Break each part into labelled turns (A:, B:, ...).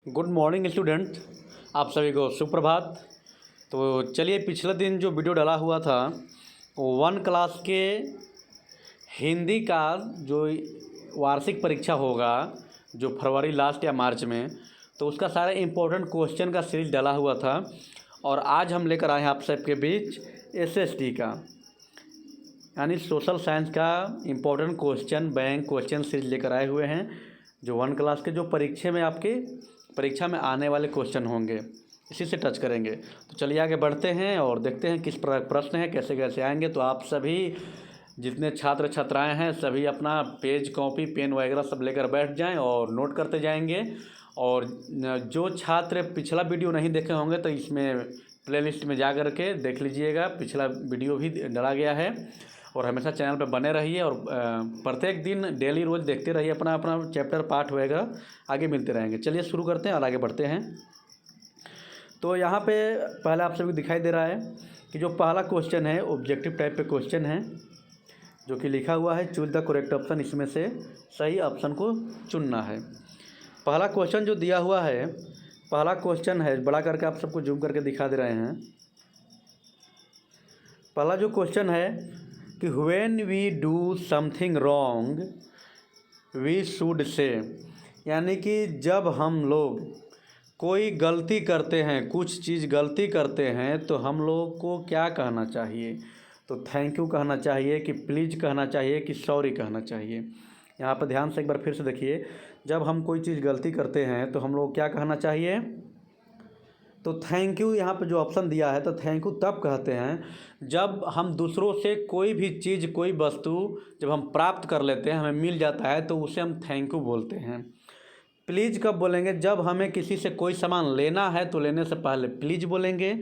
A: Good morning student, आप सभी को सुप्रभात। तो चलिए, पिछले दिन जो वीडियो डाला हुआ था वो 1 क्लास के हिंदी का जो वार्षिक परीक्षा होगा जो फरवरी लास्ट या मार्च में, तो उसका सारा इम्पोर्टेंट क्वेश्चन का सीरीज डाला हुआ था। और आज हम लेकर आए हैं आप सबके बीच एसएसटी का यानी सोशल साइंस का important question bank question series लेकर आए हुए हैं, जो 1 क्लास के जो परीक्षा में आने वाले क्वेश्चन होंगे, इसी से टच करेंगे। तो चलिए आगे बढ़ते हैं और देखते हैं किस प्रश्न है, कैसे कैसे आएंगे। तो आप सभी जितने छात्र छात्राएं हैं सभी अपना पेज कॉपी पेन वगैरह सब लेकर बैठ जाएं और नोट करते जाएंगे। और जो छात्र पिछला वीडियो नहीं देखे होंगे तो इसमें प्लेलिस्ट में जा कर के देख लीजिएगा, पिछला वीडियो भी डाला गया है। और हमेशा चैनल पर बने रहिए और प्रत्येक दिन डेली रोज़ देखते रहिए, अपना अपना चैप्टर पाठ वगैरह आगे मिलते रहेंगे। चलिए शुरू करते हैं और आगे बढ़ते हैं। तो यहाँ पे पहले आप सभी को दिखाई दे रहा है कि जो पहला क्वेश्चन है ऑब्जेक्टिव टाइप पे क्वेश्चन है, जो कि लिखा हुआ है चूज द करेक्ट ऑप्शन, इसमें से सही ऑप्शन को चुनना है। पहला क्वेश्चन जो दिया हुआ है, पहला क्वेश्चन है, बड़ा करके आप सबको जूम करके दिखा दे रहे हैं। पहला जो क्वेश्चन है कि when we do something wrong we should say, यानी कि जब हम लोग कोई गलती करते हैं, कुछ चीज़ गलती करते हैं, तो हम लोग को क्या कहना चाहिए। तो थैंक यू कहना चाहिए कि प्लीज़ कहना चाहिए कि सॉरी कहना चाहिए। यहाँ पर ध्यान से एक बार फिर से देखिए, जब हम कोई चीज़ गलती करते हैं तो हम लोग क्या कहना चाहिए। तो थैंक यू यहाँ पे जो ऑप्शन दिया है, तो थैंक यू तब कहते हैं जब हम दूसरों से कोई भी चीज़ कोई वस्तु जब हम प्राप्त कर लेते हैं, हमें मिल जाता है, तो उसे हम थैंक यू बोलते हैं। प्लीज़ कब बोलेंगे, जब हमें किसी से कोई सामान लेना है तो लेने से पहले प्लीज़ बोलेंगे।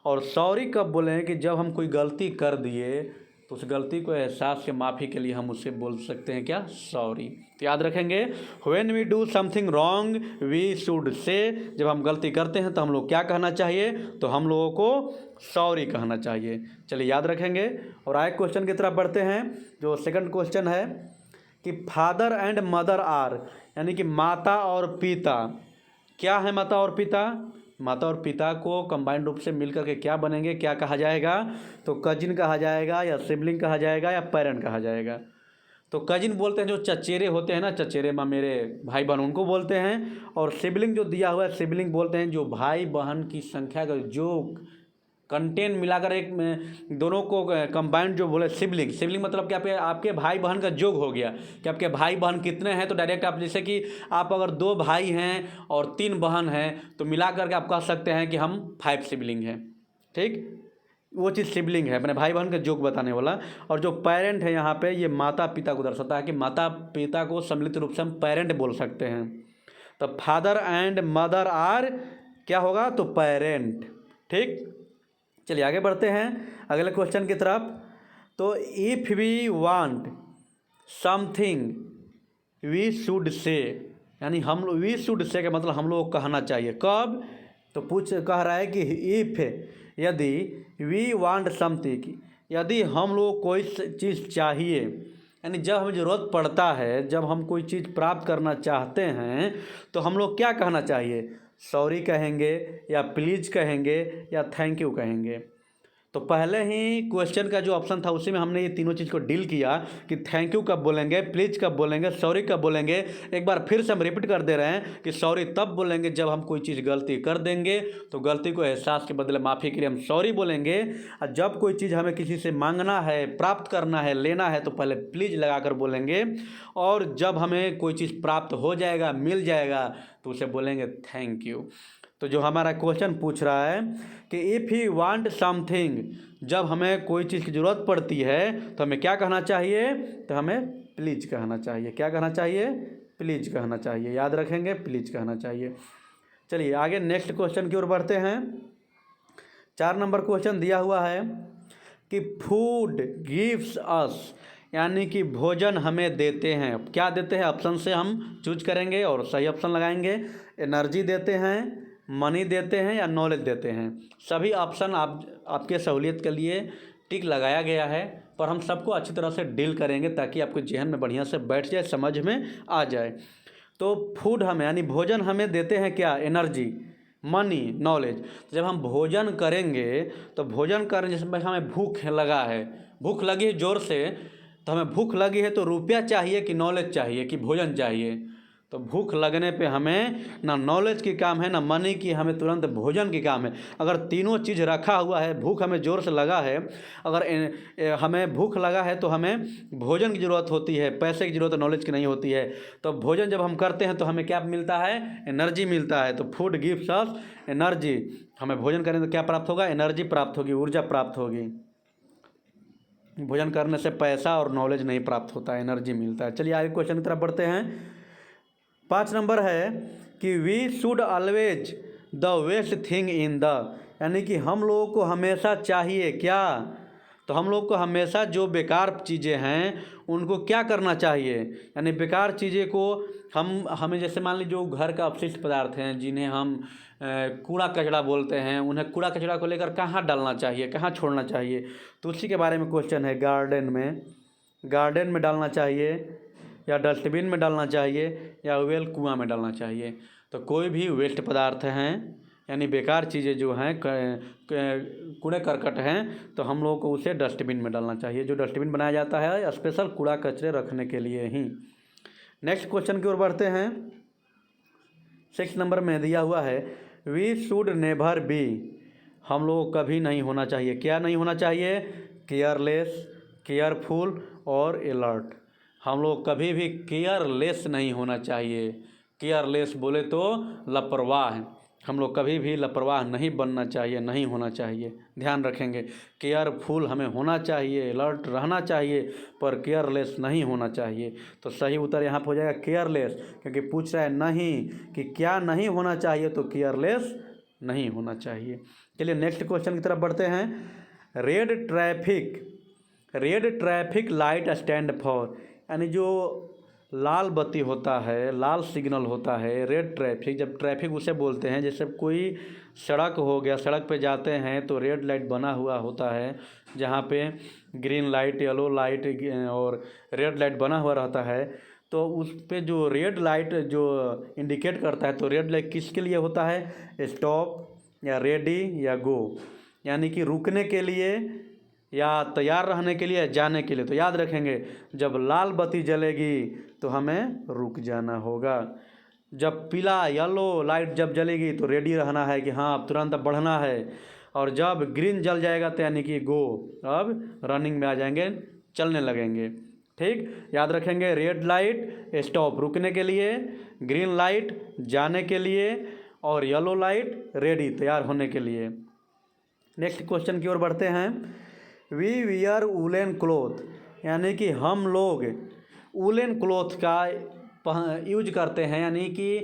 A: और सॉरी कब बोलेंगे कि जब हम कोई गलती कर दिए तो उस गलती को एहसास के माफ़ी के लिए हम उससे बोल सकते हैं क्या, सॉरी। तो याद रखेंगे, when we do something wrong we should say, जब हम गलती करते हैं तो हम लोग क्या कहना चाहिए, तो हम लोगों को सॉरी कहना चाहिए। चलिए याद रखेंगे और आए क्वेश्चन की तरफ बढ़ते हैं। जो सेकंड क्वेश्चन है कि फादर एंड मदर आर, यानी कि माता और पिता क्या है। माता और पिता, माता और पिता को कंबाइंड रूप से मिलकर के क्या बनेंगे, क्या कहा जाएगा। तो कजिन कहा जाएगा या सिबलिंग कहा जाएगा या पेरेंट कहा जाएगा। तो कजिन बोलते हैं जो चचेरे होते हैं ना, चचेरे मेरे भाई बहन, उनको बोलते हैं। और सिबलिंग जो दिया हुआ है, सिबलिंग बोलते हैं जो भाई बहन की संख्या का जो कंटेंट मिलाकर एक में दोनों को कंबाइंड जो बोले सिबलिंग। सिबलिंग मतलब कि आपके भाई बहन का जोग हो गया कि आपके भाई बहन कितने हैं। तो डायरेक्ट आप जैसे कि आप अगर 2 भाई हैं और 3 बहन हैं तो मिला करके आप कह सकते हैं कि हम 5 सिबलिंग हैं। ठीक, वो चीज़ सिबलिंग है, अपने भाई बहन का जोग बताने वाला। और जो पेरेंट है यहाँ पे, ये माता पिता को दर्शाता है कि माता पिता को सम्मिलित रूप से हम पेरेंट बोल सकते हैं। तो फादर एंड मदर आर क्या होगा, तो पेरेंट। ठीक, चलिए आगे बढ़ते हैं अगले क्वेश्चन की तरफ। तो if we want something we should say, यानी हम लोग वी शुड से का मतलब हम लोग कहना चाहिए कब। तो कह रहा है कि इफ़, यदि वी वांट समथिंग, यदि हम लोग कोई चीज़ चाहिए, यानी जब हमें ज़रूरत पड़ता है, जब हम कोई चीज़ प्राप्त करना चाहते हैं, तो हम लोग क्या कहना चाहिए, सॉरी कहेंगे या प्लीज़ कहेंगे या थैंक यू कहेंगे। तो पहले ही क्वेश्चन का जो ऑप्शन था उसी में हमने ये तीनों चीज़ को डील किया कि थैंक यू कब बोलेंगे, प्लीज़ कब बोलेंगे, सॉरी कब बोलेंगे। एक बार फिर से हम रिपीट कर दे रहे हैं कि सॉरी तब बोलेंगे जब हम कोई चीज़ गलती कर देंगे, तो गलती को एहसास के बदले माफ़ी के लिए हम सॉरी बोलेंगे। और जब कोई चीज़ हमें किसी से मांगना है, प्राप्त करना है, लेना है, तो पहले प्लीज़ लगा कर बोलेंगे। और जब हमें कोई चीज़ प्राप्त हो जाएगा, मिल जाएगा, तो उसे बोलेंगे थैंक यू। तो जो हमारा क्वेश्चन पूछ रहा है कि इफ़ ही वांट समथिंग, जब हमें कोई चीज़ की ज़रूरत पड़ती है तो हमें क्या कहना चाहिए, तो हमें प्लीज़ कहना चाहिए। क्या कहना चाहिए, प्लीज़ कहना चाहिए। याद रखेंगे, प्लीज़ कहना चाहिए। चलिए आगे नेक्स्ट क्वेश्चन की ओर बढ़ते हैं। 4 नंबर क्वेश्चन दिया हुआ है कि फूड गिव्स अस, यानी कि भोजन हमें देते हैं। क्या देते हैं, ऑप्शन से हम चूज करेंगे और सही ऑप्शन लगाएंगे। एनर्जी देते हैं, मनी देते हैं या नॉलेज देते हैं। सभी ऑप्शन आपके सहूलियत के लिए टिक लगाया गया है, पर हम सबको अच्छी तरह से डील करेंगे ताकि आपके जहन में बढ़िया से बैठ जाए, समझ में आ जाए। तो फूड हमें यानी भोजन हमें देते हैं क्या, एनर्जी, मनी, नॉलेज। जब हम भोजन करेंगे तो भोजन करने जिसमें हमें भूख लगा है, भूख लगी है ज़ोर से, तो हमें भूख लगी है तो रुपया चाहिए कि नॉलेज चाहिए कि भोजन चाहिए। तो भूख लगने पे हमें ना नॉलेज की काम है ना मनी की, हमें तुरंत भोजन की काम है। अगर तीनों चीज़ रखा हुआ है, भूख हमें ज़ोर से लगा है, अगर हमें भूख लगा है तो हमें भोजन की ज़रूरत होती है, पैसे की ज़रूरत नॉलेज की नहीं होती है। तो भोजन जब हम करते हैं तो हमें क्या मिलता है, एनर्जी मिलता है। तो फूड गिव्स अस एनर्जी, हमें भोजन करें तो क्या प्राप्त होगा, एनर्जी प्राप्त होगी, ऊर्जा प्राप्त होगी। भोजन करने से पैसा और नॉलेज नहीं प्राप्त होता, एनर्जी मिलता है। चलिए आगे क्वेश्चन की तरफ बढ़ते हैं। 5 नंबर है कि we should always the waste thing in the, यानी कि हम लोगों को हमेशा चाहिए क्या, तो हम लोग को हमेशा जो बेकार चीज़ें हैं उनको क्या करना चाहिए, यानी बेकार चीज़ें को हमें जैसे मान लीजिए जो घर का अपशिष्ट पदार्थ हैं जिन्हें हम कूड़ा कचरा बोलते हैं, उन्हें कूड़ा कचरा को लेकर कहाँ डालना चाहिए, कहाँ छोड़ना चाहिए, तो उसी के बारे में क्वेश्चन है। गार्डन में डालना चाहिए या डस्टबिन में डालना चाहिए या वेल कुआं में डालना चाहिए। तो कोई भी वेस्ट पदार्थ हैं यानी बेकार चीज़ें जो हैं कूड़े करकट हैं तो हम लोगों को उसे डस्टबिन में डालना चाहिए। जो डस्टबिन बनाया जाता है स्पेशल कूड़ा कचरे रखने के लिए ही। नेक्स्ट क्वेश्चन की ओर बढ़ते हैं। 6 नंबर में दिया हुआ है वी शुड नेवर बी, हम लोगों को कभी नहीं होना चाहिए, क्या नहीं होना चाहिए, केयरलेस, केयरफुल और अलर्ट। हम लोग कभी भी केयरलेस नहीं होना चाहिए। केयरलेस बोले तो लापरवाह, हम लोग कभी भी लापरवाह नहीं बनना चाहिए, नहीं होना चाहिए, ध्यान रखेंगे। केयरफुल हमें होना चाहिए, अलर्ट रहना चाहिए, पर केयरलेस नहीं होना चाहिए। तो सही उत्तर यहाँ पर हो जाएगा केयरलेस, क्योंकि पूछ रहा है नहीं कि क्या नहीं होना चाहिए, तो केयरलेस नहीं होना चाहिए। चलिए नेक्स्ट क्वेश्चन की तरफ बढ़ते हैं। Red traffic light stand for, यानी जो लाल बत्ती होता है, लाल सिग्नल होता है, रेड ट्रैफिक, जब ट्रैफिक उसे बोलते हैं, जैसे कोई सड़क हो गया, सड़क पे जाते हैं तो रेड लाइट बना हुआ होता है, जहाँ पे ग्रीन लाइट, येलो लाइट और रेड लाइट बना हुआ रहता है। तो उस पे जो रेड लाइट जो इंडिकेट करता है, तो रेड लाइट किसके लिए होता है, स्टॉप या रेडी या गो, यानी कि रुकने के लिए या तैयार रहने के लिए, जाने के लिए। तो याद रखेंगे जब लाल बत्ती जलेगी तो हमें रुक जाना होगा, जब पीला येलो लाइट जब जलेगी तो रेडी रहना है कि हाँ अब तुरंत अब बढ़ना है, और जब ग्रीन जल जाएगा तो यानी कि गो, अब रनिंग में आ जाएंगे, चलने लगेंगे। ठीक, याद रखेंगे रेड लाइट स्टॉप रुकने के लिए, ग्रीन लाइट जाने के लिए, और येलो लाइट रेडी तैयार होने के लिए। नेक्स्ट क्वेश्चन की ओर बढ़ते हैं। वी वियर वूलन क्लोथ, यानी कि हम लोग वूलन क्लोथ का यूज करते हैं, यानी कि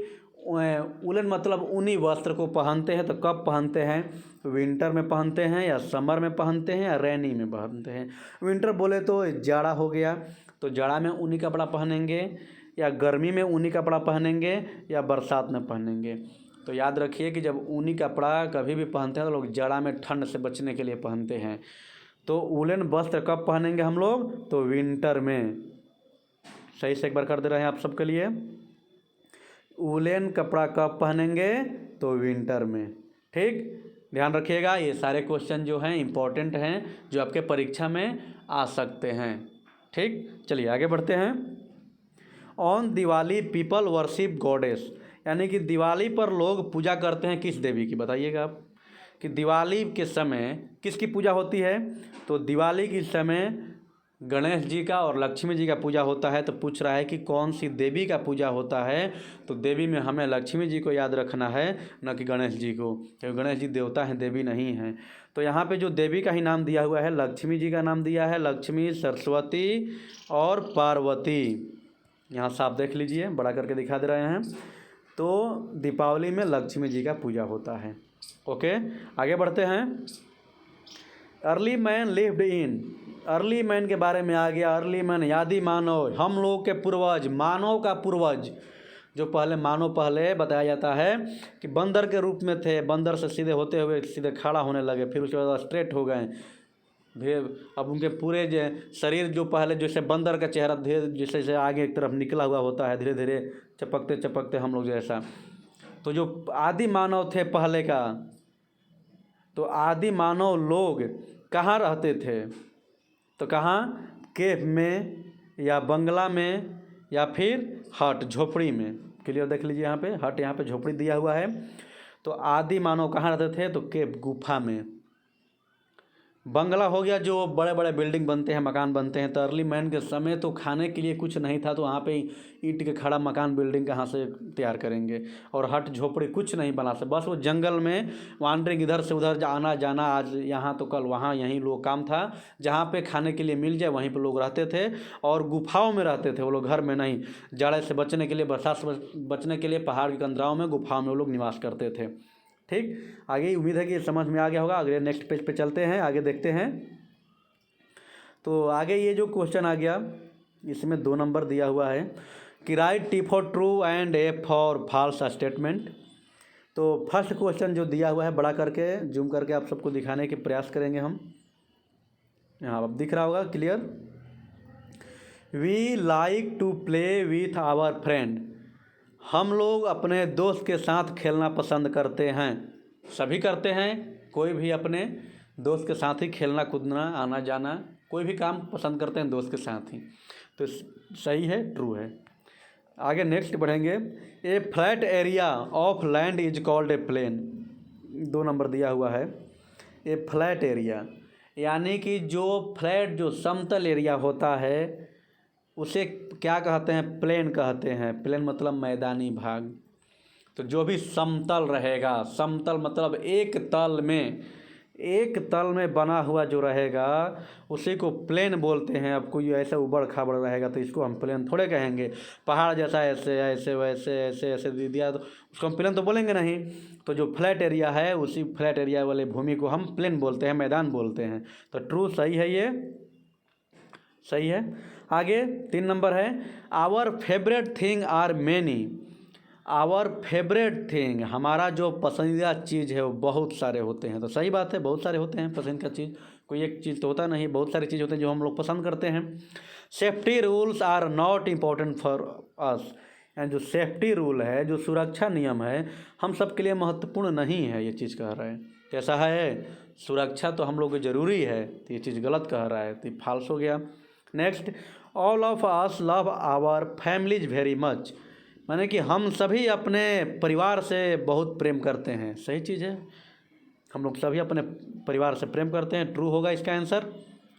A: वूलन मतलब ऊनी वस्त्र को पहनते हैं। तो कब पहनते हैं, विंटर में पहनते हैं या समर में पहनते हैं या रेनी में पहनते हैं। विंटर बोले तो जाड़ा हो गया, तो जाड़ा में ऊनी कपड़ा पहनेंगे, या गर्मी में ऊनी कपड़ा पहनेंगे, या बरसात में पहनेंगे। तो याद रखिए कि जब ऊनी कपड़ा कभी भी पहनते हैं तो लोग जाड़ा में ठंड से बचने के लिए पहनते हैं। तो वूलन वस्त्र कब पहनेंगे हम लोग, तो विंटर में। सही से एक बार कर दे रहे हैं आप सबके लिए, वूलन कपड़ा कब पहनेंगे, तो विंटर में। ठीक, ध्यान रखिएगा, ये सारे क्वेश्चन जो हैं इंपॉर्टेंट हैं, जो आपके परीक्षा में आ सकते हैं। ठीक, चलिए आगे बढ़ते हैं। On Diwali people worship goddess, यानी कि दिवाली पर लोग पूजा करते हैं किस देवी की, बताइएगा आप कि दिवाली के समय किसकी पूजा होती है। तो दिवाली के समय गणेश जी का और लक्ष्मी जी का पूजा होता है। तो पूछ रहा है कि कौन सी देवी का पूजा होता है, तो देवी में हमें लक्ष्मी जी को याद रखना है, न कि गणेश जी को, क्योंकि गणेश जी देवता हैं, देवी नहीं हैं। तो यहाँ पे जो देवी का ही नाम दिया हुआ है, लक्ष्मी जी का नाम दिया है, लक्ष्मी, सरस्वती और पार्वती। यहाँ साफ देख लीजिए, बड़ा करके दिखा दे रहे हैं। तो दीपावली में लक्ष्मी जी का पूजा होता है। ओके, आगे बढ़ते हैं। Early man lived in, early man के बारे में आ गया। अर्ली मैन यादी मानव, हम लोग के पूर्वज, मानव का पूर्वज, जो पहले बताया जाता है कि बंदर के रूप में थे, बंदर से सीधे होते हुए सीधे खड़ा होने लगे, फिर उसके बाद स्ट्रेट हो गए, धीरे अब उनके पूरे शरीर जो पहले जैसे बंदर का चेहरा धीरे जैसे जैसे आगे एक तरफ निकला हुआ होता है, धीरे धीरे चपकते चपकते हम लोग जैसा। तो जो आदि मानव थे पहले का, तो आदि मानव लोग कहाँ रहते थे? तो कहाँ? केव में या बंगला में या फिर हट झोपड़ी में। क्लियर देख लीजिए यहाँ पे हट, यहाँ पे झोपड़ी दिया हुआ है। तो आदि मानव कहाँ रहते थे? तो केव गुफा में। बंगला हो गया जो बड़े बड़े बिल्डिंग बनते हैं, मकान बनते हैं। तो अर्ली मैन के समय तो खाने के लिए कुछ नहीं था, तो वहाँ पे ईंट के खड़ा मकान बिल्डिंग कहाँ से तैयार करेंगे? और हट झोपड़ी कुछ नहीं बना सकते, बस वो जंगल में वांडरिंग इधर से उधर आना जाना, आज यहाँ तो कल वहाँ, यहीं लोग काम था। जहाँ पे खाने के लिए मिल जाए वहीं पर लोग रहते थे और गुफाओं में रहते थे वो लोग, घर में नहीं। जाड़े से बचने के लिए, बरसात से बचने के लिए पहाड़ की कंदराओं में, गुफाओं में वो लोग निवास करते थे। ठीक, आगे उम्मीद है कि समझ में आ गया होगा। अगले नेक्स्ट पेज पे चलते हैं, आगे देखते हैं। तो आगे ये जो क्वेश्चन आ गया, इसमें 2 नंबर दिया हुआ है कि write T for true and A for false statement. तो फर्स्ट क्वेश्चन जो दिया हुआ है, बड़ा करके जूम करके आप सबको दिखाने के प्रयास करेंगे हम। यहाँ अब दिख रहा होगा clear. We like to play with our friend. हम लोग अपने दोस्त के साथ खेलना पसंद करते हैं। सभी करते हैं, कोई भी अपने दोस्त के साथ ही खेलना कूदना आना जाना, कोई भी काम पसंद करते हैं दोस्त के साथ ही। तो सही है, ट्रू है। आगे नेक्स्ट बढ़ेंगे। A flat area of land is called a plain. 2 number दिया हुआ है। ए फ्लैट एरिया यानी कि जो फ्लैट जो समतल एरिया होता है उसे क्या कहते हैं? प्लेन कहते हैं। प्लेन मतलब मैदानी भाग। तो जो भी समतल रहेगा, समतल मतलब एक तल में बना हुआ जो रहेगा उसी को प्लेन बोलते हैं। अब कोई ऐसा उबड़ खाबड़ रहेगा तो इसको हम प्लेन थोड़े कहेंगे। पहाड़ जैसा ऐसे ऐसे वैसे ऐसे ऐसे दे दिया तो उसको हम प्लेन तो बोलेंगे नहीं। तो जो फ्लैट एरिया है उसी फ्लैट एरिया वाले भूमि को हम प्लेन बोलते हैं, मैदान बोलते हैं। तो ट्रू सही है, ये सही है। आगे 3 नंबर है our favourite thing are many. Our favourite thing, हमारा जो पसंदीदा चीज़ है वो बहुत सारे होते हैं। तो सही बात है, बहुत सारे होते हैं पसंद का चीज़, कोई एक चीज़ तो होता नहीं, बहुत सारी चीज़ होते हैं जो हम लोग पसंद करते हैं। Safety rules are not important for us. यानी जो सेफ्टी रूल है, जो सुरक्षा नियम है, हम सब के लिए महत्वपूर्ण नहीं है, ये चीज़ कह रहा है। कैसा है? सुरक्षा तो हम लोग को ज़रूरी है, तो ये चीज़ गलत कह रहा है, तो ये फॉल्स हो गया। Next, all of us love our families very much. माने कि हम सभी अपने परिवार से बहुत प्रेम करते हैं। सही चीज़ है, हम लोग सभी अपने परिवार से प्रेम करते हैं, ट्रू होगा इसका answer.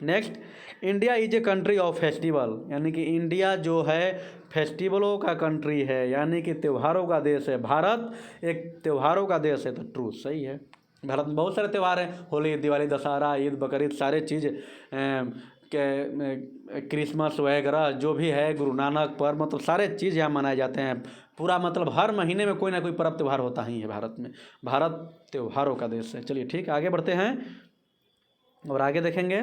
A: Next, India is a country of festival. यानी कि इंडिया जो है फेस्टिवलों का कंट्री है, यानी कि त्योहारों का देश है। भारत एक त्योहारों का देश है, तो ट्रू सही है। भारत में बहुत सारे त्यौहार हैं, होली, दिवाली, दशहरा, ईद, बकरीद, सारे चीज़ के क्रिसमस वगैरह जो भी है, गुरु नानक पर्व, मतलब सारे चीज़ यहाँ मनाए जाते हैं। पूरा मतलब हर महीने में कोई ना कोई पर्व त्यौहार होता ही है भारत में। भारत त्योहारों का देश है। चलिए ठीक, आगे बढ़ते हैं और आगे देखेंगे।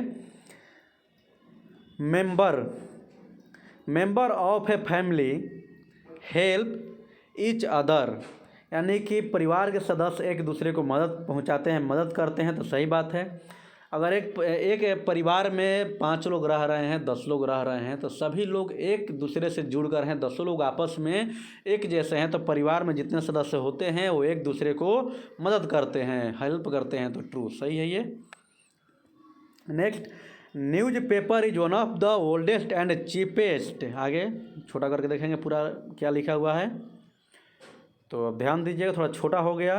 A: Member of a family help each other. यानी कि परिवार के सदस्य एक दूसरे को मदद पहुंचाते हैं, मदद करते हैं, तो सही बात है। अगर एक परिवार में 5 लोग रह रहे हैं, 10 लोग रह रहे हैं, तो सभी लोग एक दूसरे से जुड़कर हैं, 10 लोग आपस में एक जैसे हैं, तो परिवार में जितने सदस्य होते हैं वो एक दूसरे को मदद करते हैं, हेल्प करते हैं, तो ट्रू सही है ये। Next, newspaper is one of the oldest and cheapest. आगे छोटा करके देखेंगे पूरा क्या लिखा हुआ है, तो अब ध्यान दीजिएगा, थोड़ा छोटा हो गया।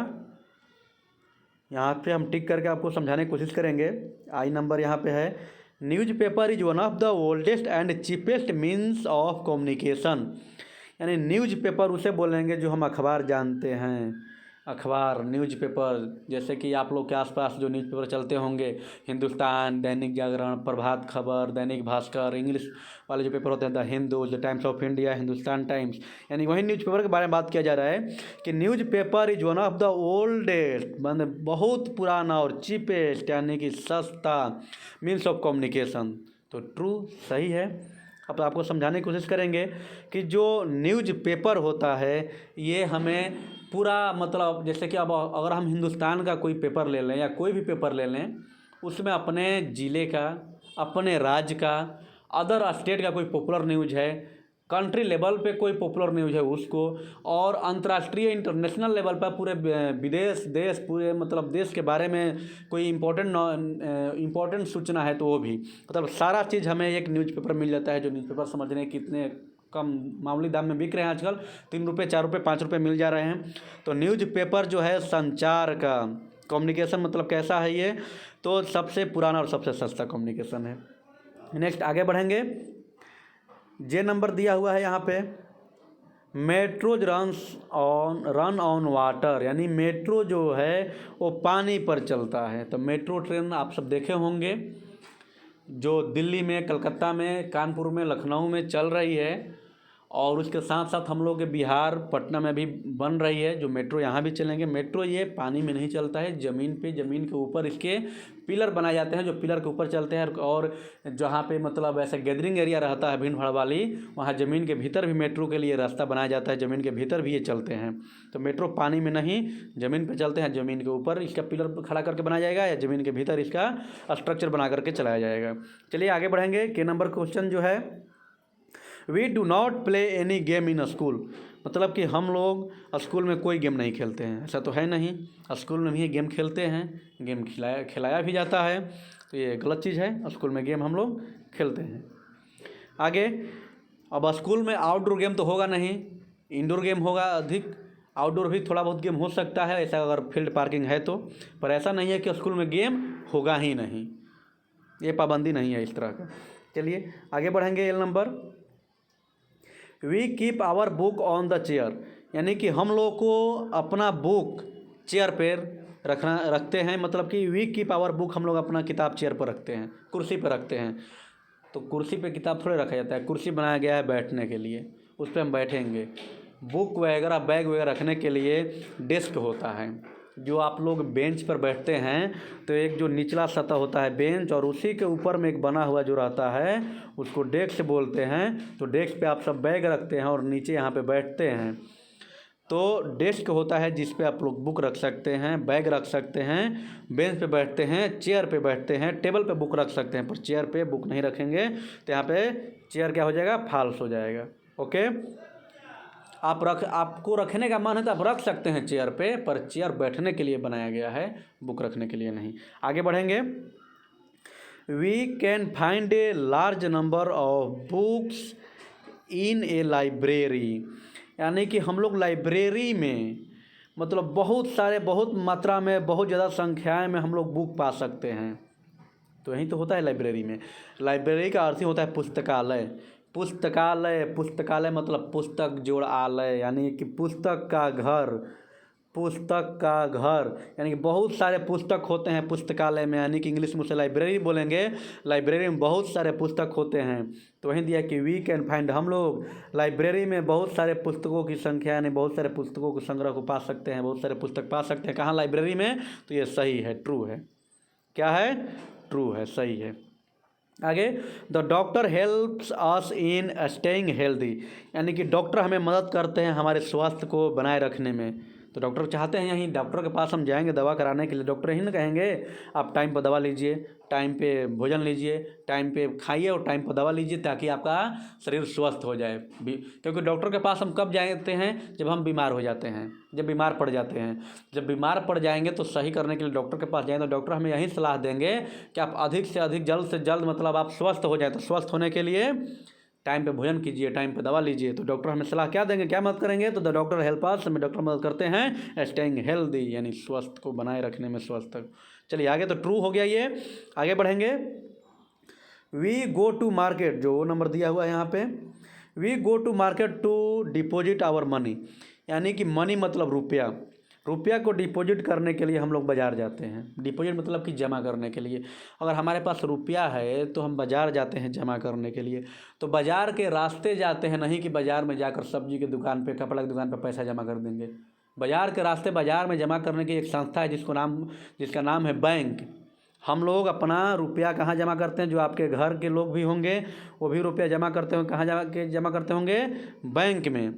A: यहाँ पे हम टिक करके आपको समझाने की कोशिश करेंगे। आई नंबर यहाँ पे है, newspaper is one of the oldest and cheapest means of communication. यानी न्यूज़पेपर उसे बोलेंगे जो हम अखबार जानते हैं। अखबार, न्यूज़पेपर, जैसे कि आप लोग के आसपास जो न्यूज़पेपर चलते होंगे, हिंदुस्तान, दैनिक जागरण, प्रभात खबर, दैनिक भास्कर, इंग्लिश वाले जो पेपर होते हैं the Hindu, the times of India, Hindustan times, यानी वही न्यूज़पेपर के बारे में बात किया जा रहा है कि newspaper is one of the oldest, मतलब बहुत पुराना, और चीपेस्ट यानी कि सस्ता, मीन्स ऑफ कम्युनिकेशन। तो ट्रू सही है। अब आपको समझाने की कोशिश करेंगे कि जो न्यूज़पेपर होता है ये हमें पूरा, मतलब जैसे कि अब अगर हम हिंदुस्तान का कोई पेपर ले लें या कोई भी पेपर ले लें, उसमें अपने ज़िले का, अपने राज्य का, अदर स्टेट का कोई पॉपुलर न्यूज़ है, कंट्री लेवल पे कोई पॉपुलर न्यूज़ है उसको, और अंतर्राष्ट्रीय इंटरनेशनल लेवल पर पूरे विदेश देश पूरे मतलब देश के बारे में कोई इम्पोर्टेंट सूचना है तो वो भी, मतलब सारा चीज़ हमें एक न्यूज़पेपर मिल जाता है। जो न्यूज़पेपर समझ रहे हैं कितने कम मामूली दाम में बिक रहे हैं आजकल, 3 रुपये 4 रुपये 5 रुपये मिल जा रहे हैं। तो न्यूज़पेपर जो है संचार का कम्युनिकेशन मतलब कैसा है ये, तो सबसे पुराना और सबसे सस्ता कम्युनिकेशन है। नेक्स्ट आगे बढ़ेंगे। जे नंबर दिया हुआ है यहाँ पे, मेट्रोज रन ऑन वाटर, यानी मेट्रो जो है वो पानी पर चलता है। तो मेट्रो ट्रेन आप सब देखे होंगे जो दिल्ली में, कलकत्ता में, कानपुर में, लखनऊ में चल रही है, और उसके साथ साथ हम लोग के बिहार पटना में भी बन रही है जो मेट्रो, यहाँ भी चलेंगे। मेट्रो ये पानी में नहीं चलता है, ज़मीन पे, ज़मीन के ऊपर इसके पिलर बनाए जाते हैं जो पिलर के ऊपर चलते हैं, और जहाँ पे मतलब ऐसा गैदरिंग एरिया रहता है भीड़ भाड़ वाली, वहाँ ज़मीन के भीतर भी मेट्रो के लिए रास्ता बनाया जाता है, ज़मीन के भीतर भी ये चलते हैं। तो मेट्रो पानी में नहीं, ज़मीन पर चलते हैं, ज़मीन के ऊपर इसका पिलर खड़ा करके बनाया जाएगा या ज़मीन के भीतर इसका स्ट्रक्चर बना करके चलाया जाएगा। चलिए आगे बढ़ेंगे। के नंबर क्वेश्चन जो है, we do not play any game in school, मतलब कि हम लोग स्कूल में कोई गेम नहीं खेलते हैं, ऐसा तो है नहीं। स्कूल में भी गेम खेलते हैं, गेम खिलाया भी जाता है, तो ये गलत चीज़ है। स्कूल में गेम हम लोग खेलते हैं। आगे, अब स्कूल में आउटडोर गेम तो होगा नहीं, इंडोर गेम होगा अधिक, आउटडोर भी थोड़ा बहुत गेम हो सकता है ऐसा अगर फील्ड पार्किंग है तो, पर ऐसा नहीं है कि स्कूल में गेम होगा ही नहीं, ये पाबंदी नहीं है इस तरह का। चलिए आगे बढ़ेंगे। L number, we keep our book on the chair, यानी कि हम लोग को अपना बुक चेयर पर रखते हैं, मतलब कि वी कीप आवर बुक, हम लोग अपना किताब चेयर पर रखते हैं, कुर्सी पर रखते हैं। तो कुर्सी पे किताब थोड़े रखा जाता है, कुर्सी बनाया गया है बैठने के लिए, उस पर हम बैठेंगे। बुक वगैरह बैग वगैरह रखने के लिए डेस्क होता है। जो आप लोग बेंच पर बैठते हैं तो एक जो निचला सतह होता है बेंच, और उसी के ऊपर में एक बना हुआ जो रहता है उसको डेस्क बोलते हैं। तो डेस्क पे आप सब बैग रखते हैं और नीचे यहाँ पे बैठते हैं। तो डेस्क होता है जिस पे आप लोग बुक रख सकते हैं, बैग रख सकते हैं, बेंच पे बैठते हैं, चेयर पे बैठते हैं, टेबल पे बुक रख सकते हैं, पर चेयर पे बुक नहीं रखेंगे तो यहाँ पे चेयर क्या हो जाएगा, फाल्स हो जाएगा। ओके, आपको रखने का मन है तो आप रख सकते हैं चेयर पे, पर चेयर बैठने के लिए बनाया गया है, बुक रखने के लिए नहीं। आगे बढ़ेंगे। We can find a large number of books in a library, यानी कि हम लोग लाइब्रेरी में मतलब बहुत मात्रा में, बहुत ज़्यादा संख्याएं में हम लोग बुक पा सकते हैं। तो यही तो होता है लाइब्रेरी में। लाइब्रेरी का अर्थ ही होता है पुस्तकालय। पुस्तकालय मतलब पुस्तक जोड़ आलय, यानी कि पुस्तक का घर, यानी कि बहुत सारे पुस्तक होते हैं पुस्तकालय में, यानी कि इंग्लिश में उसे लाइब्रेरी बोलेंगे। लाइब्रेरी में बहुत सारे पुस्तक होते हैं। तो वहीं दिया कि वी कैन फाइंड, हम लोग लाइब्रेरी में बहुत सारे पुस्तकों की संख्या, यानी बहुत सारे पुस्तकों के संग्रह को पा सकते हैं, बहुत सारे पुस्तक पा सकते हैं। कहाँ, लाइब्रेरी में। तो ये सही है, ट्रू है। क्या है, ट्रू है, सही है। आगे, the doctor helps us in staying healthy, यानी कि डॉक्टर हमें मदद करते हैं हमारे स्वास्थ्य को बनाए रखने में। तो डॉक्टर चाहते हैं यहीं डॉक्टर के पास हम जाएंगे दवा कराने के लिए, डॉक्टर ही ना कहेंगे आप टाइम पर दवा लीजिए, टाइम पे भोजन लीजिए, टाइम पे खाइए और टाइम पर दवा लीजिए, ताकि आपका शरीर स्वस्थ हो जाए। क्योंकि डॉक्टर के पास हम कब जाते हैं, जब हम बीमार हो जाते हैं, जब बीमार पड़ जाते हैं। जब बीमार पड़ जाएंगे तो सही करने के लिए डॉक्टर के पास जाएंगे, तो डॉक्टर हमें यही सलाह देंगे कि आप अधिक से अधिक, जल्द से जल्द मतलब आप स्वस्थ हो जाए। तो स्वस्थ होने के लिए टाइम पे भोजन कीजिए, टाइम पे दवा लीजिए। तो डॉक्टर हमें सलाह क्या देंगे, क्या मदद करेंगे, तो द डॉक्टर हेल्प अस, हमें डॉक्टर मदद करते हैं स्टेइंग हेल्दी, यानी स्वस्थ को बनाए रखने में, स्वस्थ। चलिए आगे, तो ट्रू हो गया ये। आगे बढ़ेंगे। वी गो टू मार्केट, जो नंबर दिया हुआ है यहाँ पे, we go to market to deposit our money, यानी कि मनी मतलब रुपया को डिपॉजिट करने के लिए हम लोग बाज़ार जाते हैं। डिपॉजिट मतलब कि जमा करने के लिए। अगर हमारे पास रुपया है तो हम बाज़ार जाते हैं जमा करने के लिए। तो बाज़ार के रास्ते जाते हैं, नहीं कि बाज़ार में जाकर सब्जी की दुकान पे, कपड़ा की दुकान पे पैसा जमा कर देंगे। बाज़ार के रास्ते बाज़ार में जमा करने की एक संस्था है जिसका नाम है बैंक। हम लोग अपना रुपया कहाँ जमा करते हैं, जो आपके घर के लोग भी होंगे वो भी रुपया जमा करते होंगे, कहाँ जमा करते होंगे, बैंक में।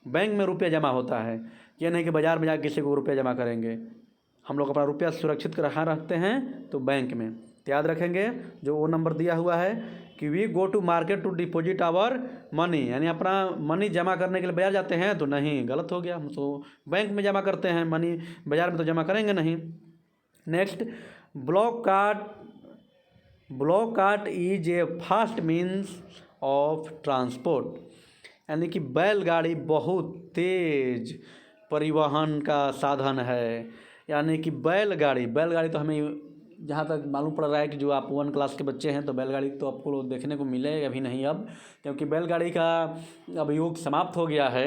A: बैंक में रुपया जमा होता है। ये नहीं कि बाज़ार में जाकर किसी को रुपया जमा करेंगे। हम लोग अपना रुपया सुरक्षित कहाँ रखते हैं, तो बैंक में। तो याद रखेंगे जो वो नंबर दिया हुआ है कि we go to market to deposit our money, यानी अपना मनी जमा करने के लिए बाजार जाते हैं, तो नहीं, गलत हो गया, हम तो बैंक में जमा करते हैं मनी, बाजार में तो जमा करेंगे नहीं। Next, block cart is a fast means of transport, यानी कि बैलगाड़ी बहुत तेज परिवहन का साधन है। यानी कि बैलगाड़ी तो हमें जहाँ तक मालूम पड़ रहा है कि जो आप 1 क्लास के बच्चे हैं तो बैलगाड़ी तो आपको देखने को मिले अभी नहीं अब, क्योंकि बैलगाड़ी का अब युग समाप्त हो गया है।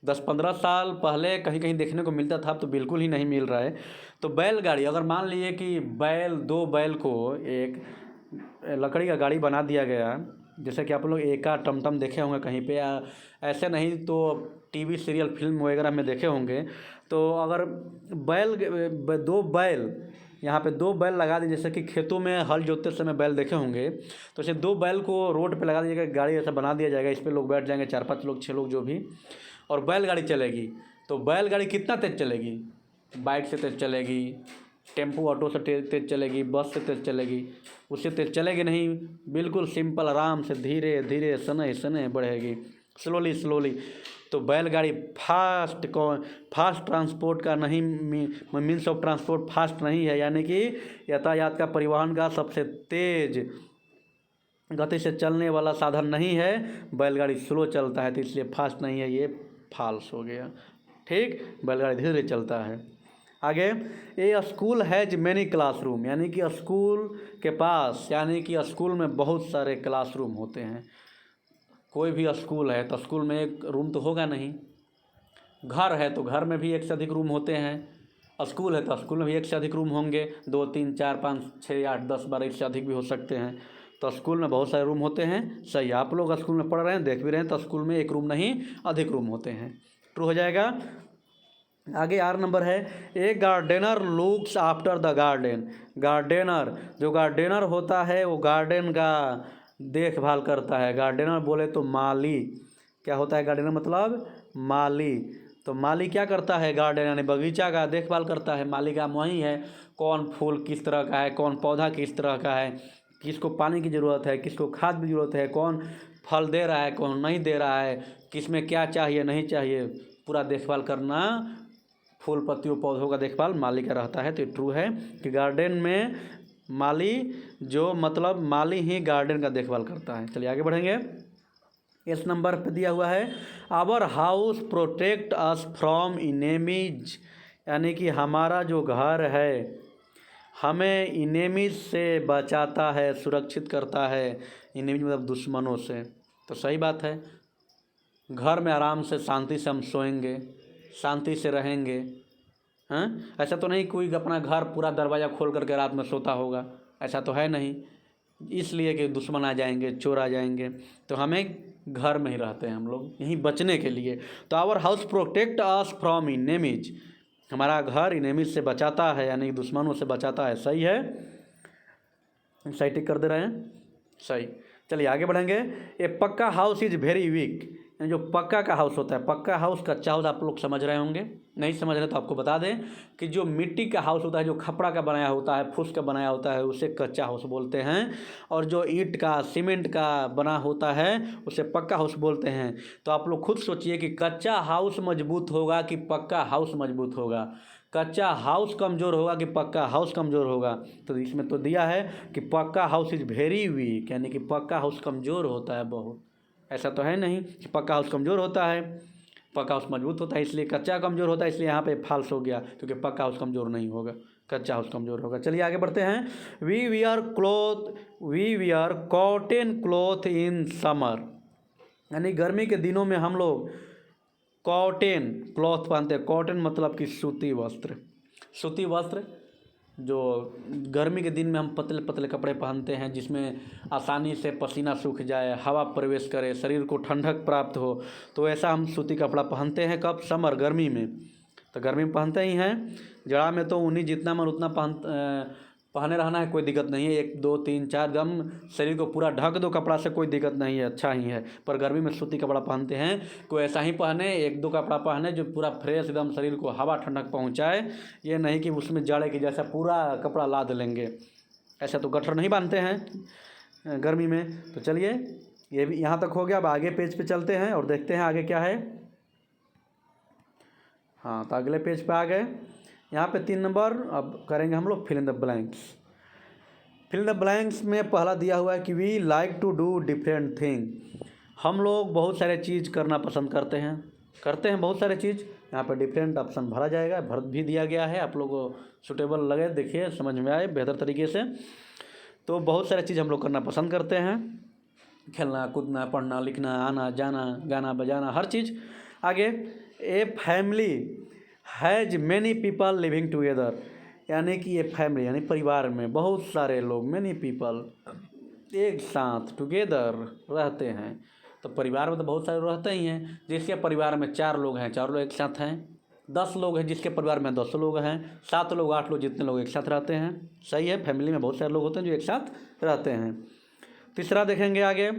A: 10-15 साल पहले कहीं कहीं देखने को मिलता था, अब तो बिल्कुल ही नहीं मिल रहा है। तो बैलगाड़ी, अगर मान लिए कि 2 बैल को एक लकड़ी का गाड़ी बना दिया गया, जैसे कि आप लोग एका टमटम देखे होंगे कहीं पे, या ऐसे नहीं तो टीवी सीरियल फिल्म वगैरह में देखे होंगे। तो अगर 2 बैल, यहाँ पे 2 बैल लगा दी, जैसे कि खेतों में हल जोतते समय बैल देखे होंगे, तो ऐसे 2 बैल को रोड पे लगा दीजिएगा, गाड़ी ऐसा बना दिया जाएगा, इस पर लोग बैठ जाएंगे, 4-5 लोग 6 लोग जो भी, और बैलगाड़ी चलेगी। तो बैलगाड़ी कितना तेज़ चलेगी? बाइक से तेज़ चलेगी, टेम्पो ऑटो से तेज़ चलेगी, बस से तेज़ चलेगी, उससे तेज़ चलेगी नहीं, बिल्कुल सिंपल आराम से धीरे धीरे सने सने बढ़ेगी, स्लोली। तो बैलगाड़ी फास्ट ट्रांसपोर्ट का नहीं, मीन्स ऑफ ट्रांसपोर्ट फास्ट नहीं है, यानी कि यातायात का परिवहन का सबसे तेज गति से चलने वाला साधन नहीं है। बैलगाड़ी स्लो चलता है, तो इसलिए फास्ट नहीं है, ये फॉल्स हो गया। ठीक, बैलगाड़ी धीरे चलता है। आगे, ए स्कूल हैज मैनी क्लासरूम, यानी कि स्कूल के पास, यानी कि स्कूल में बहुत सारे क्लासरूम होते हैं। कोई भी स्कूल है तो स्कूल में एक रूम तो होगा नहीं, घर है तो घर में भी 1 से अधिक रूम होते हैं, स्कूल है तो स्कूल में भी 1 से अधिक रूम होंगे, 2, 3, 4, 5, 6, 8, 10, 12 इससे अधिक भी हो सकते हैं। तो स्कूल में बहुत सारे रूम होते हैं। सही, आप लोग स्कूल में पढ़ रहे हैं, देख भी रहे हैं, तो स्कूल में 1 रूम नहीं अधिक रूम होते हैं। ट्रू हो जाएगा। आगे 8 नंबर है, a gardener looks after the garden. Gardener, जो गार्डनर होता है वो गार्डन का देखभाल करता है। गार्डनर बोले तो माली। क्या होता है गार्डनर? मतलब माली। तो माली क्या करता है? गार्डन यानी बगीचा का देखभाल करता है। माली का वही है, कौन फूल किस तरह का है, कौन पौधा किस तरह का है, किसको पानी की ज़रूरत है, किसको खाद की ज़रूरत है, कौन फल दे रहा है, कौन नहीं दे रहा है, किस में क्या चाहिए नहीं चाहिए, पूरा देखभाल करना, फूल पत्तियों पौधों का देखभाल माली का रहता है। तो ट्रू है कि गार्डन में माली, जो मतलब माली ही गार्डन का देखभाल करता है। चलिए आगे बढ़ेंगे। इस नंबर पे दिया हुआ है, our house protect us from enemies, यानी कि हमारा जो घर है हमें इनेमीज से बचाता है, सुरक्षित करता है। इनेमीज मतलब दुश्मनों से। तो सही बात है, घर में आराम से शांति से हम सोएंगे, शांति से रहेंगे। हाँ, ऐसा तो नहीं कोई अपना घर पूरा दरवाज़ा खोल करके रात में सोता होगा, ऐसा तो है नहीं, इसलिए कि दुश्मन आ जाएंगे, चोर आ जाएंगे। तो हमें घर में ही रहते हैं हम लोग, यहीं बचने के लिए। तो our house protect us from enemies, हमारा घर इनेमीज से बचाता है, यानी दुश्मनों से बचाता है। सही है, सही टिक कर दे रहे हैं, सही। चलिए आगे बढ़ेंगे। ए पक्का हाउस इज़ वेरी वीक, जो पक्का का हाउस होता है, पक्का हाउस कच्चा हाउस आप लोग समझ रहे होंगे, नहीं समझ रहे तो आपको बता दें कि जो मिट्टी का हाउस होता है, जो खपड़ा का बनाया होता है, फूस का बनाया होता है, उसे कच्चा हाउस बोलते हैं। और जो ईंट का, सीमेंट का बना होता है उसे पक्का हाउस बोलते हैं। तो आप लोग खुद सोचिए कि कच्चा हाउस मजबूत होगा कि पक्का हाउस मजबूत होगा, कच्चा हाउस कमज़ोर होगा कि पक्का हाउस कमज़ोर होगा। तो इसमें तो दिया है कि पक्का हाउस इज़ वेरी वीक, यानी कि पक्का हाउस कमज़ोर होता है बहुत। ऐसा तो है नहीं कि पक्का हाउस कमज़ोर होता है, पक्का हाउस मजबूत होता है, इसलिए कच्चा कमज़ोर होता है, इसलिए यहाँ पे फॉल्स हो गया, क्योंकि पक्का हाउस कमज़ोर नहीं होगा, कच्चा हाउस कमज़ोर होगा। चलिए आगे बढ़ते हैं। We wear cotton cloth in summer, यानी गर्मी के दिनों में हम लोग कॉटन क्लॉथ पहनते हैं। कॉटन मतलब कि सूती वस्त्र, सूती वस्त्र जो गर्मी के दिन में हम पतले पतले कपड़े पहनते हैं, जिसमें आसानी से पसीना सूख जाए, हवा प्रवेश करे, शरीर को ठंडक प्राप्त हो, तो ऐसा हम सूती कपड़ा पहनते हैं। कब? समर, गर्मी में। तो गर्मी में पहनते ही हैं। जाड़ा में तो ऊनी जितना मन उतना पहने रहना है, कोई दिक्कत नहीं है। 1, 2, 3, 4 गम शरीर को पूरा ढक दो कपड़ा से, कोई दिक्कत नहीं है, अच्छा ही है। पर गर्मी में सूती कपड़ा पहनते हैं। कोई ऐसा ही पहने, 1-2 कपड़ा पहने जो पूरा फ्रेश एकदम शरीर को हवा ठंडक पहुंचाए, ये नहीं कि उसमें जाड़े की जैसा पूरा कपड़ा लाद लेंगे, ऐसा तो गटर नहीं बांधते हैं गर्मी में। तो चलिए ये भी यहाँ तक हो गया। अब आगे पेज पे चलते हैं और देखते हैं आगे क्या है। हाँ, तो अगले पेज पे आ गए। यहाँ पे 3 नंबर अब करेंगे हम लोग fill in the blanks. Fill in the blanks में पहला दिया हुआ है कि we like to do different thing. हम लोग बहुत सारे चीज़ करना पसंद करते हैं बहुत सारे चीज़। यहाँ पे डिफरेंट ऑप्शन भरा जाएगा, भर भी दिया गया है। आप लोग को सूटेबल लगे, देखिए समझ में आए बेहतर तरीके से। तो बहुत सारे चीज़ हम लोग करना पसंद करते हैं, खेलना कूदना, पढ़ना लिखना, आना जाना, गाना बजाना, हर चीज़। आगे, a family has many people living together, यानी कि ये फैमिली यानी परिवार में बहुत सारे लोग, मैनी पीपल एक साथ टुगेदर रहते हैं। तो परिवार में तो बहुत सारे रहते ही हैं। जिसके परिवार में 4 लोग हैं, 4 लोग एक साथ हैं। 10 लोग हैं जिसके परिवार में 10 लोग हैं। 7 लोग, 8 लोग, जितने लोग एक साथ रहते हैं। सही है, फैमिली में बहुत सारे लोग होते हैं जो एक साथ रहते हैं। तीसरा देखेंगे आगे,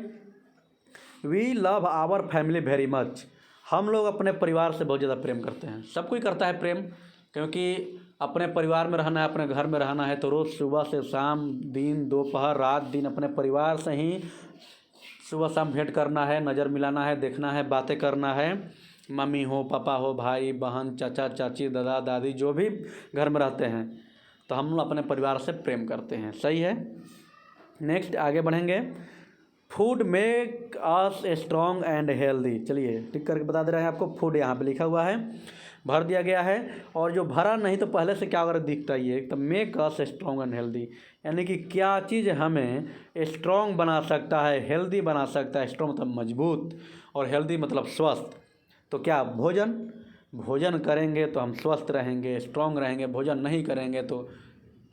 A: we love our family very much. हम लोग अपने परिवार से बहुत ज़्यादा प्रेम करते हैं। सब कोई करता है प्रेम, क्योंकि अपने परिवार में रहना है, अपने घर में रहना है। तो रोज़ सुबह से शाम, दिन दोपहर रात दिन अपने परिवार से ही सुबह शाम भेंट करना है, नज़र मिलाना है, देखना है, बातें करना है। मम्मी हो, पापा हो, भाई बहन, चाचा चाची, दादा दादी, जो भी घर में रहते हैं, तो हम लोग अपने परिवार से प्रेम करते हैं। सही है। नेक्स्ट आगे बढ़ेंगे, food make us strong and healthy. चलिए टिक करके बता दे रहे हैं आपको, फूड यहाँ पे लिखा हुआ है, भर दिया गया है। और जो भरा नहीं तो पहले से क्या अगर दिखता ही है, तो make us strong and healthy, यानी कि क्या चीज़ हमें स्ट्रॉन्ग बना सकता है, हेल्दी बना सकता है। स्ट्रॉन्ग मतलब मजबूत और हेल्दी मतलब स्वस्थ। तो क्या भोजन, भोजन करेंगे तो हम स्वस्थ रहेंगे, स्ट्रॉन्ग रहेंगे। भोजन नहीं करेंगे तो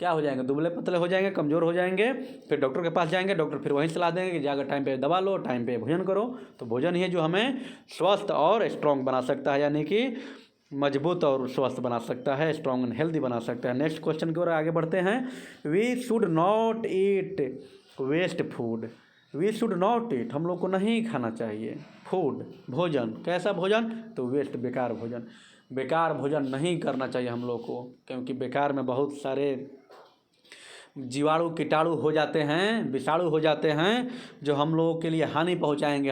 A: क्या हो जाएंगे, दुबले पतले हो जाएंगे, कमज़ोर हो जाएंगे। फिर डॉक्टर के पास जाएंगे, डॉक्टर फिर वहीं सलाह देंगे कि जाकर टाइम पे दवा लो, टाइम पे भोजन करो। तो भोजन ही है जो हमें स्वस्थ और स्ट्रॉन्ग बना सकता है, यानी कि मजबूत और स्वस्थ बना सकता है, स्ट्रॉन्ग एंड हेल्दी बना सकता है। नेक्स्ट क्वेश्चन की ओर आगे बढ़ते हैं। We should not eat waste food. We should not eat, हम लोग को नहीं खाना चाहिए, फूड भोजन। कैसा भोजन, तो वेस्ट बेकार भोजन। बेकार भोजन नहीं करना चाहिए हम लोग को, क्योंकि बेकार में बहुत सारे जीवाणु कीटाणु हो जाते हैं, विषाणु हो जाते हैं, जो हम लोगों के लिए हानि पहुंचाएंगे।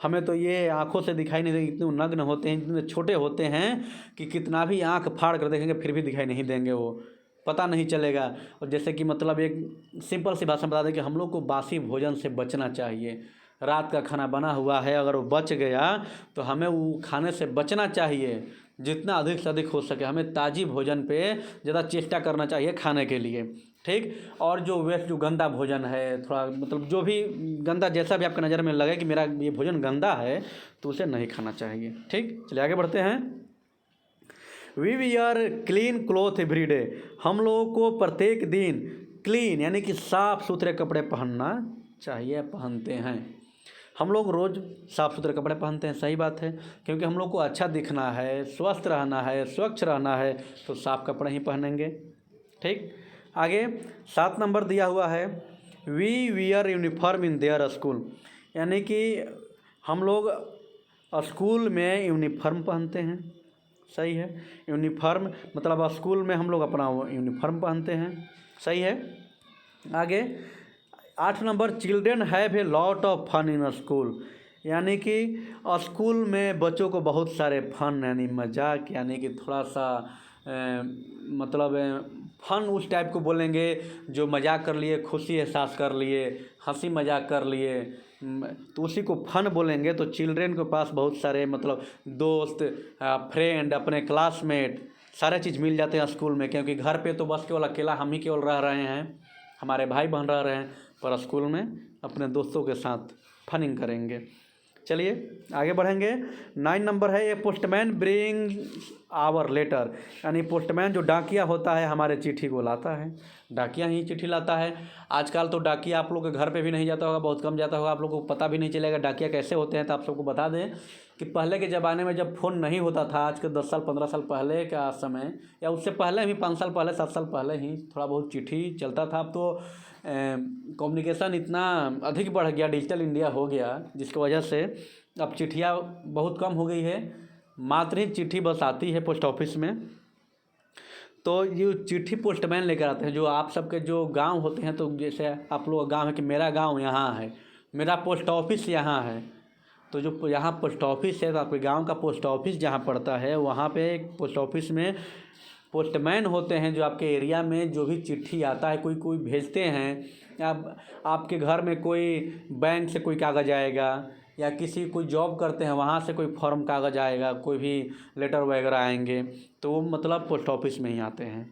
A: हमें तो ये आँखों से दिखाई नहीं देंगे, इतने नग्न होते हैं, इतने छोटे होते हैं कि कितना भी आँख फाड़ कर देखेंगे फिर भी दिखाई नहीं देंगे, वो पता नहीं चलेगा। और जैसे कि मतलब एक सिंपल सी भाषा में बता दें कि हम लोग को बासी भोजन से बचना चाहिए। रात का खाना बना हुआ है, अगर वो बच गया तो हमें वो खाने से बचना चाहिए। जितना अधिक से अधिक हो सके हमें ताज़ी भोजन पे ज़्यादा चेष्टा करना चाहिए खाने के लिए, ठीक। और जो वेस्ट, जो गंदा भोजन है, थोड़ा मतलब जो भी गंदा, जैसा भी आपकी नज़र में लगे कि मेरा ये भोजन गंदा है, तो उसे नहीं खाना चाहिए, ठीक। चलिए आगे बढ़ते हैं। We wear clean cloth every day. हम लोगों को प्रत्येक दिन क्लीन यानी कि साफ़ सुथरे कपड़े पहनना चाहिए, पहनते हैं। हम लोग रोज़ साफ़ सुथरे कपड़े पहनते हैं, सही बात है, क्योंकि हम लोग को अच्छा दिखना है, स्वस्थ रहना है, स्वच्छ रहना है, तो साफ़ कपड़े ही पहनेंगे, ठीक। आगे 7 नंबर दिया हुआ है, we wear uniform in their school, यानी कि हम लोग स्कूल में यूनिफॉर्म पहनते हैं। सही है, यूनिफॉर्म मतलब स्कूल में हम लोग अपना यूनिफॉर्म पहनते हैं, सही है। आगे 8 number, children have a lot of fun in school, यानी कि स्कूल में बच्चों को बहुत सारे फन यानी मजाक, यानी कि थोड़ा सा मतलब फन उस टाइप को बोलेंगे जो मजाक कर लिए, खुशी एहसास कर लिए, हंसी मजाक कर लिए, तो उसी को फन बोलेंगे। तो चिल्ड्रेन के पास बहुत सारे मतलब दोस्त, फ्रेंड, अपने क्लासमेट, सारे चीज़ मिल जाते हैं स्कूल में, क्योंकि घर पे तो बस केवल अकेला हम ही केवल रह रहे हैं, हमारे भाई बहन रह रहे हैं, पर स्कूल में अपने दोस्तों के साथ फनिंग करेंगे। चलिए आगे बढ़ेंगे। 9 नंबर है, ए पोस्टमैन ब्रिंग आवर लेटर, यानी पोस्टमैन जो डाकिया होता है हमारे चिट्ठी को लाता है, डाकिया ही चिट्ठी लाता है। आजकल तो डाकिया आप लोग के घर पे भी नहीं जाता होगा, बहुत कम जाता होगा, आप लोग को पता भी नहीं चलेगा डाकिया कैसे होते हैं। तो आप सबको बता दें कि पहले के ज़माने में जब फ़ोन नहीं होता था, आज के 10 साल 15 साल पहले का समय, या उससे पहले भी 5 साल पहले 7 साल पहले ही थोड़ा बहुत चिट्ठी चलता था। अब तो कम्युनिकेशन इतना अधिक बढ़ गया, डिजिटल इंडिया हो गया, जिसकी वजह से अब चिट्ठियाँ बहुत कम हो गई है, मात्र ही चिट्ठी बस आती है पोस्ट ऑफिस में। तो ये चिट्ठी पोस्टमैन लेकर आते हैं। जो आप सबके जो गांव होते हैं, तो जैसे आप लोग गांव है कि मेरा गांव यहाँ है, मेरा पोस्ट ऑफिस यहाँ है, तो जो यहाँ पोस्ट ऑफिस है, तो आपके गांव का पोस्ट ऑफिस जहाँ पड़ता है, वहाँ पे एक पोस्ट ऑफिस में पोस्टमैन होते हैं, जो आपके एरिया में जो भी चिट्ठी आता है, कोई कोई भेजते हैं। आपके घर में कोई बैंक से कोई कागज़ आएगा, या किसी कोई जॉब करते हैं वहाँ से कोई फॉर्म कागज़ आएगा, कोई भी लेटर वगैरह आएंगे, तो वो मतलब पोस्ट ऑफिस में ही आते हैं।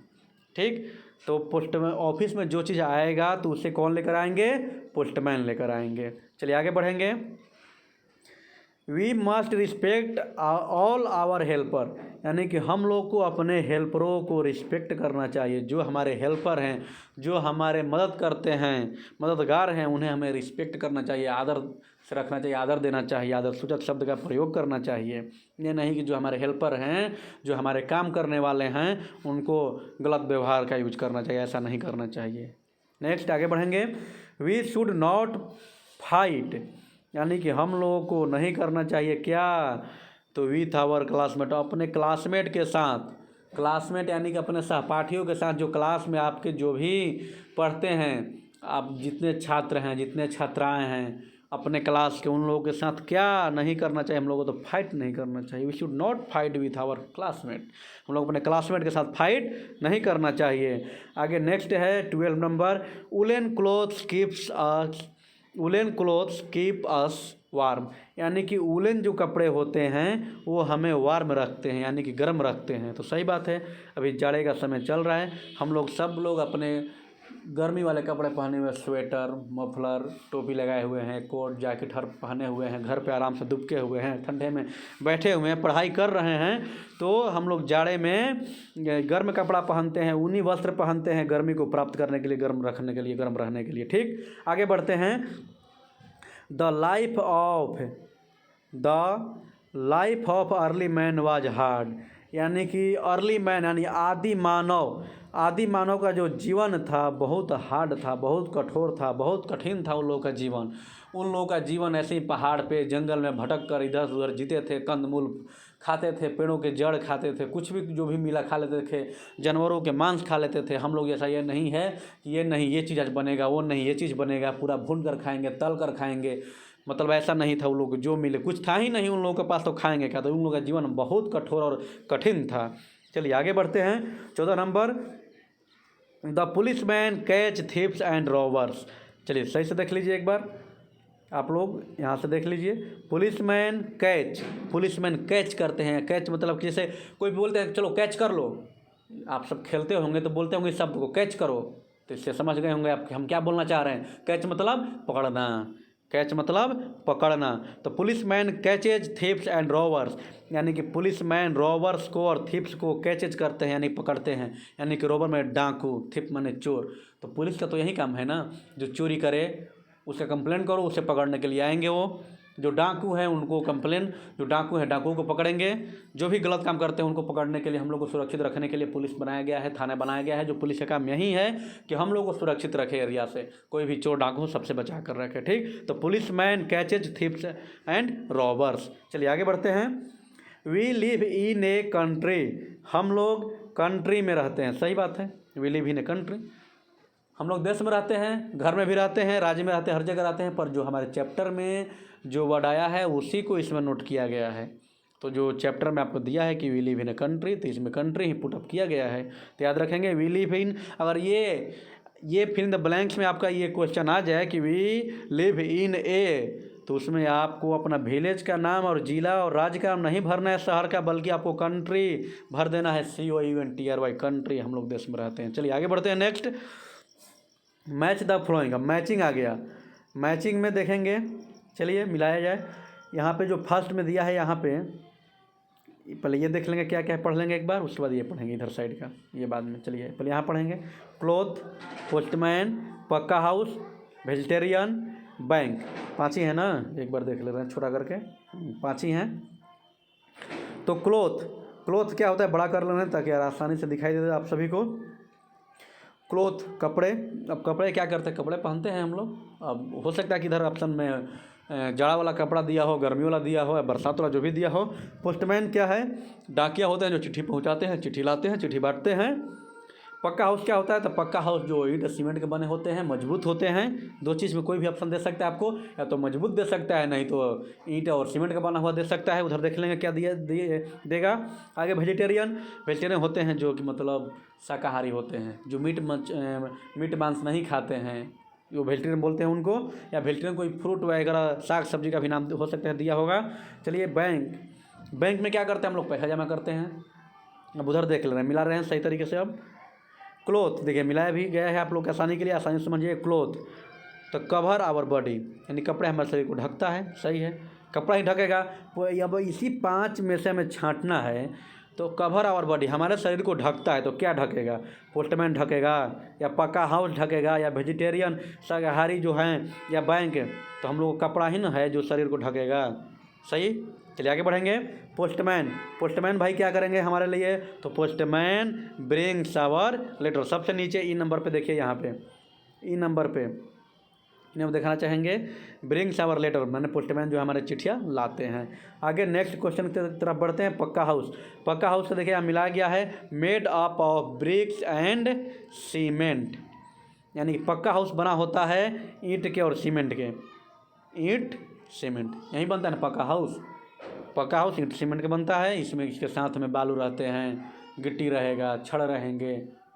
A: ठीक, तो पोस्टमैन ऑफिस में जो चीज़ आएगा तो उसे कौन लेकर आएंगे? पोस्टमैन लेकर आएंगे। चलिए आगे बढ़ेंगे। We must respect all our helper, यानी कि हम लोग को अपने हेल्परों को रिस्पेक्ट करना चाहिए। जो हमारे हेल्पर हैं, जो हमारे मदद करते हैं, मददगार हैं, उन्हें हमें रिस्पेक्ट करना चाहिए, आदर से रखना चाहिए, आदर देना चाहिए, आदर सूचक शब्द का प्रयोग करना चाहिए। ये नहीं कि जो हमारे हेल्पर हैं, जो हमारे काम करने वाले हैं, उनको गलत व्यवहार का यूज करना चाहिए, ऐसा नहीं करना चाहिए। नेक्स्ट आगे बढ़ेंगे। वी शुड नॉट फाइट, यानी कि हम लोगों को नहीं करना चाहिए क्या? तो विथ आवर क्लासमेट, अपने क्लासमेट के साथ, क्लासमेट यानी कि अपने सहपाठियों के साथ, जो क्लास में आपके जो भी पढ़ते हैं, आप जितने छात्र हैं, जितने छात्राएं हैं अपने क्लास के, उन लोगों के साथ क्या नहीं करना चाहिए? हम लोगों को तो फाइट नहीं करना चाहिए। We should not fight with our classmate, हम लोग अपने क्लासमेट के साथ फाइट नहीं करना चाहिए। आगे नेक्स्ट है 12 number. Woollen clothes keeps us, woollen clothes keep us warm, यानी कि वुलन जो कपड़े होते हैं वो हमें वार्म रखते हैं, यानी कि गर्म रखते हैं। तो सही बात है, अभी जाड़े का समय चल रहा है, हम लोग सब लोग अपने गर्मी वाले कपड़े पहने हुए, स्वेटर, मफलर, टोपी लगाए हुए हैं, कोट जैकेट हर पहने हुए हैं, घर पे आराम से दुबके हुए हैं, ठंडे में बैठे हुए हैं, पढ़ाई कर रहे हैं। तो हम लोग जाड़े में गर्म कपड़ा पहनते हैं, ऊनी वस्त्र पहनते हैं, गर्मी को प्राप्त करने के लिए, गर्म रखने के लिए, गर्म रहने के लिए। ठीक, आगे बढ़ते हैं। The life of early man was hard, यानी कि अर्ली मैन यानी आदि मानव का जो जीवन था बहुत हार्ड था, बहुत कठोर था, बहुत कठिन था उन लोगों का जीवन। उन लोगों का जीवन ऐसे ही पहाड़ पे जंगल में भटक कर इधर उधर जीते थे, कंदमूल खाते थे, पेड़ों के जड़ खाते थे, कुछ भी जो भी मिला खा लेते थे, जानवरों के मांस खा लेते थे। हम लोग जैसा ये नहीं है कि ये नहीं ये चीज़ आज बनेगा, वो नहीं ये चीज़ बनेगा, पूरा भून कर खाएंगे, तल कर खाएंगे, मतलब ऐसा नहीं था। उन लोग जो मिले, कुछ था ही नहीं उन लोगों के पास, तो खाएंगे क्या? तो उन लोगों का जीवन बहुत कठोर और कठिन था। चलिए आगे बढ़ते हैं। 14 number. The police man catch thieves and robbers, चलिए सही से देख लीजिए एक बार, आप लोग यहाँ से देख लीजिए। पुलिसमैन कैच करते हैं। कैच मतलब जैसे कोई बोलते हैं चलो कैच कर लो, आप सब खेलते होंगे तो बोलते होंगे शब्द को कैच करो, तो इससे समझ गए होंगे आप हम क्या बोलना चाह रहे हैं। कैच मतलब पकड़ना, कैच मतलब पकड़ना। तो policeman catches thieves and robbers, यानी कि पुलिसमैन रॉबर्स को और थीव्स को कैचेज करते हैं, यानी पकड़ते हैं, यानी कि रॉबर में डाकू, थीप माने चोर। तो पुलिस का तो यही काम है ना, जो चोरी करे उसका कंप्लेन करो, उसे पकड़ने के लिए आएंगे। वो जो डाकू हैं उनको कंप्लेन, जो डाकू है डाकुओं को पकड़ेंगे, जो भी गलत काम करते हैं उनको पकड़ने के लिए, हम लोग को सुरक्षित रखने के लिए पुलिस बनाया गया है, थाना बनाया गया है। जो पुलिस का काम यही है कि हम लोग को सुरक्षित रखे एरिया से, कोई भी चोर डाकू सबसे बचा कर रखे। ठीक, तो police man catches thieves and robbers. चलिए आगे बढ़ते हैं। We live in a country, हम लोग कंट्री में रहते हैं। सही बात है, we live in a country, हम लोग देश में रहते हैं, घर में भी रहते हैं, राज्य में रहते हैं, हर जगह रहते हैं। पर जो हमारे चैप्टर में जो वर्ड आया है उसी को इसमें नोट किया गया है। तो जो चैप्टर में आपको दिया है कि we live in a country, तो इसमें कंट्री ही पुटअप किया गया है। तो याद रखेंगे वी लिव इन, अगर ये फिल इन द ब्लैंक्स में आपका ये क्वेश्चन आ जाए कि वी लिव इन ए, तो उसमें आपको अपना विलेज का नाम और जिला और राज्य का नाम नहीं भरना है, शहर का, बल्कि आपको कंट्री भर देना है, COUNTRY, कंट्री, हम लोग देश में रहते हैं। चलिए आगे बढ़ते हैं। नेक्स्ट, मैच द फ्लोइंग, अब मैचिंग आ गया। मैचिंग में देखेंगे, चलिए मिलाया जाए। यहाँ पे जो फर्स्ट में दिया है, यहाँ पे पहले ये देख लेंगे क्या क्या है, पढ़ लेंगे एक बार, उसके बाद ये पढ़ेंगे इधर साइड का, ये बाद में। चलिए पहले यहाँ पढ़ेंगे। क्लोथ, पोस्टमैन, पक्का हाउस, वेजिटेरियन, बैंक। 5 ही है ना, एक बार देख ले रहे हैं छोटा करके, 5 ही हैं। तो क्लोथ क्या होता है, बड़ा कर लेना ताकि आसानी से दिखाई दे आप सभी को। क्लोथ कपड़े, अब कपड़े क्या करते हैं, कपड़े पहनते हैं हम लोग। अब हो सकता है कि इधर ऑप्शन में जाड़ा वाला कपड़ा दिया हो, गर्मी वाला दिया हो, या बरसात वाला, जो भी दिया हो। पोस्टमैन क्या है, डाकिया होते हैं जो चिट्ठी पहुंचाते हैं, चिट्ठी लाते हैं, चिट्ठी बांटते हैं। पक्का हाउस क्या होता है? तो पक्का हाउस जो ईंट सीमेंट के बने होते हैं, मजबूत होते हैं। दो चीज़ में कोई भी ऑप्शन दे सकता है आपको, या तो मजबूत दे सकता है, नहीं तो ईंट और सीमेंट का बना हुआ दे सकता है। उधर देख लेंगे क्या देगा। आगे वेजिटेरियन होते हैं जो कि मतलब शाकाहारी होते हैं, जो मीट मांस नहीं खाते हैं, जो वेजिटेरियन बोलते हैं उनको। या वेजिटेरियन कोई फ्रूट वगैरह साग सब्जी का भी नाम हो सकता है दिया होगा। चलिए बैंक में क्या करते हैं हम लोग? पैसा जमा करते हैं। अब उधर देख ले रहे हैं, मिला रहे हैं सही तरीके से। अब क्लोथ देखिए मिलाया भी गया है आप लोग के आसानी के लिए, आसानी से समझिए। क्लोथ तो कवर आवर बॉडी, यानी कपड़े हमारे शरीर को ढकता है, सही है, कपड़ा ही ढकेगा। अब इसी 5 में से हमें छांटना है। तो कवर आवर बॉडी हमारे शरीर को ढकता है, तो क्या ढकेगा? पोस्टमैन ढकेगा, या पक्का हाउस ढकेगा, या वेजिटेरियन शाकाहारी जो हैं, या बैंक? तो हम लोग कपड़ा ही ना है जो शरीर को ढकेगा, सही। चलिए आगे बढ़ेंगे। पोस्टमैन भाई क्या करेंगे हमारे लिए? तो पोस्टमैन ब्रिंग्स आवर लेटर। सबसे नीचे ई नंबर पे देखिए, यहाँ पे ई नंबर पे इन्हें हम दिखाना चाहेंगे, ब्रिंग्स आवर लेटर, मैंने पोस्टमैन जो हमारे चिट्ठियाँ लाते हैं। आगे नेक्स्ट क्वेश्चन की तरफ बढ़ते हैं। पक्का हाउस को देखिए यहाँ मिलाया गया है, made up of BRICS and cement, यानी कि पक्का हाउस बना होता है ईंट के और सीमेंट के। ईंट सीमेंट यही बनता है ना पक्का हाउस ईंट सीमेंट का बनता है। इसमें इसके साथ में बालू रहते हैं, गिट्टी रहेगा, छड़ रहेंगे,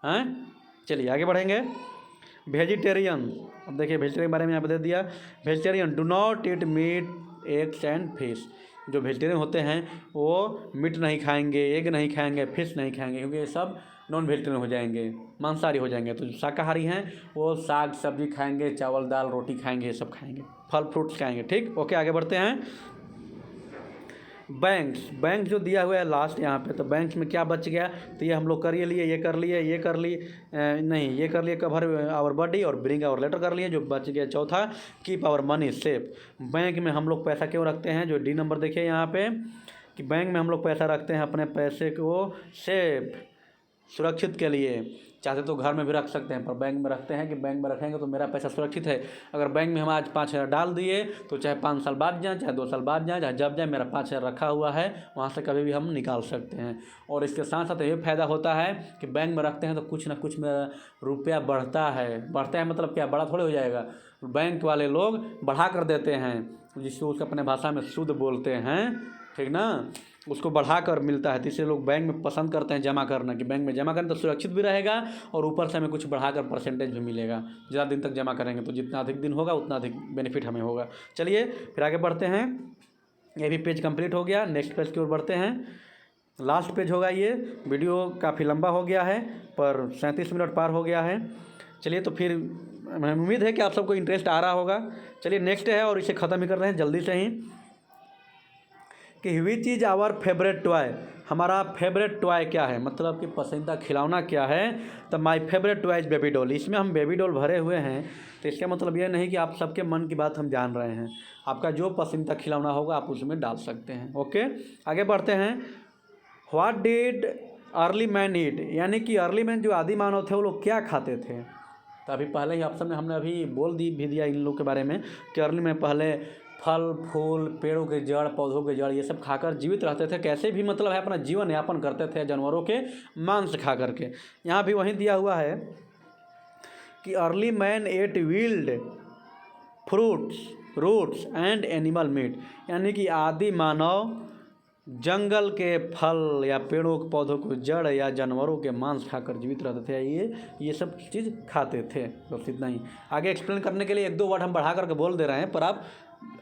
A: हैं। चलिए आगे बढ़ेंगे। वेजिटेरियन, अब देखिए वेजिटेरियन के बारे में यहाँ पे दे दिया। Vegetarian do not eat meat eggs and fish. जो वेजिटेरियन होते हैं वो मीट नहीं खाएंगे, एग नहीं खाएंगे, फिश नहीं खाएंगे, क्योंकि ये सब नॉन वेजिटेरियन हो जाएंगे, मांसाहारी हो जाएंगे। तो जो शाकाहारी हैं वो साग सब्जी खाएंगे, चावल दाल रोटी खाएंगे, ये सब खाएंगे, फल फ्रूट्स खाएंगे, ठीक। ओके आगे बढ़ते हैं। बैंक जो दिया हुआ है लास्ट यहाँ पे, तो बैंक में क्या बच गया? तो ये हम लोग कर लिए, ये कर लिए कवर आवर बॉडी और ब्रिंग आवर लेटर कर लिए। जो बच गया चौथा, keep our money safe. Bank में हम लोग पैसा क्यों रखते हैं? जो डी नंबर देखिए यहाँ पे, कि बैंक में हम लोग पैसा रखते हैं अपने पैसे को सेफ, सुरक्षित के लिए। चाहते तो घर में भी रख सकते हैं, पर बैंक में रखते हैं कि बैंक में रखेंगे तो मेरा पैसा सुरक्षित है। अगर बैंक में हम आज 5,000 डाल दिए तो चाहे 5 साल बाद जाएँ, चाहे 2 साल बाद जाएँ, चाहे जब जाए, मेरा 5,000 रखा हुआ है, वहाँ से कभी भी हम निकाल सकते हैं। और इसके साथ साथ ये फ़ायदा होता है कि बैंक में रखते हैं तो कुछ ना कुछ मेरा रुपया बढ़ता है मतलब क्या, बड़ा थोड़े हो जाएगा। बैंक वाले लोग बढ़ा कर देते हैं, जिसको उसको अपने भाषा में शुद्ध बोलते हैं, ठीक ना, उसको बढ़ाकर मिलता है। तो इसलिए लोग बैंक में पसंद करते हैं जमा करना, कि बैंक में जमा करें तो सुरक्षित भी रहेगा और ऊपर से हमें कुछ बढ़ाकर परसेंटेज भी मिलेगा। ज़्यादा दिन तक जमा करेंगे तो जितना अधिक दिन होगा उतना अधिक बेनिफिट हमें होगा। चलिए फिर आगे बढ़ते हैं। ये भी पेज कंप्लीट हो गया, नेक्स्ट पेज की ओर बढ़ते हैं। लास्ट पेज होगा ये। वीडियो काफ़ी लंबा हो गया है, पर 37 मिनट पार हो गया है। चलिए तो फिर उम्मीद है कि आप सबको इंटरेस्ट आ रहा होगा। चलिए नेक्स्ट है, और इसे ख़त्म ही कर रहे हैं जल्दी से ही, कि which is our favourite toy. हमारा फेवरेट टॉय क्या है, मतलब कि पसंदीदा खिलौना क्या है? तो my favourite toy is baby doll. इसमें हम बेबी डॉल भरे हुए हैं, तो इसका मतलब ये नहीं कि आप सबके मन की बात हम जान रहे हैं। आपका जो पसंदीदा खिलौना होगा आप उसमें डाल सकते हैं। ओके आगे बढ़ते हैं। व्हाट डिड अर्ली मैन ईट, यानी कि अर्ली मैन जो आदि मानव थे वो लोग क्या खाते थे? तो अभी पहले ही ऑप्शन में हमने अभी बोल भी दिया इन लोग के बारे में, कि अर्ली में पहले फल फूल, पेड़ों के जड़, पौधों के जड़, ये सब खाकर जीवित रहते थे। कैसे भी मतलब है अपना जीवन यापन करते थे, जानवरों के मांस खा करके। यहाँ भी वहीं दिया हुआ है कि early man ate wild fruits, roots and animal meat, यानी कि आदि मानव जंगल के फल या पेड़ों के पौधों को जड़ या जानवरों के मांस खाकर जीवित रहते थे। ये सब चीज़ खाते थे। बस इतना ही। आगे एक्सप्लेन करने के लिए 1-2 वर्ड हम बढ़ा करके बोल दे रहे हैं, पर आप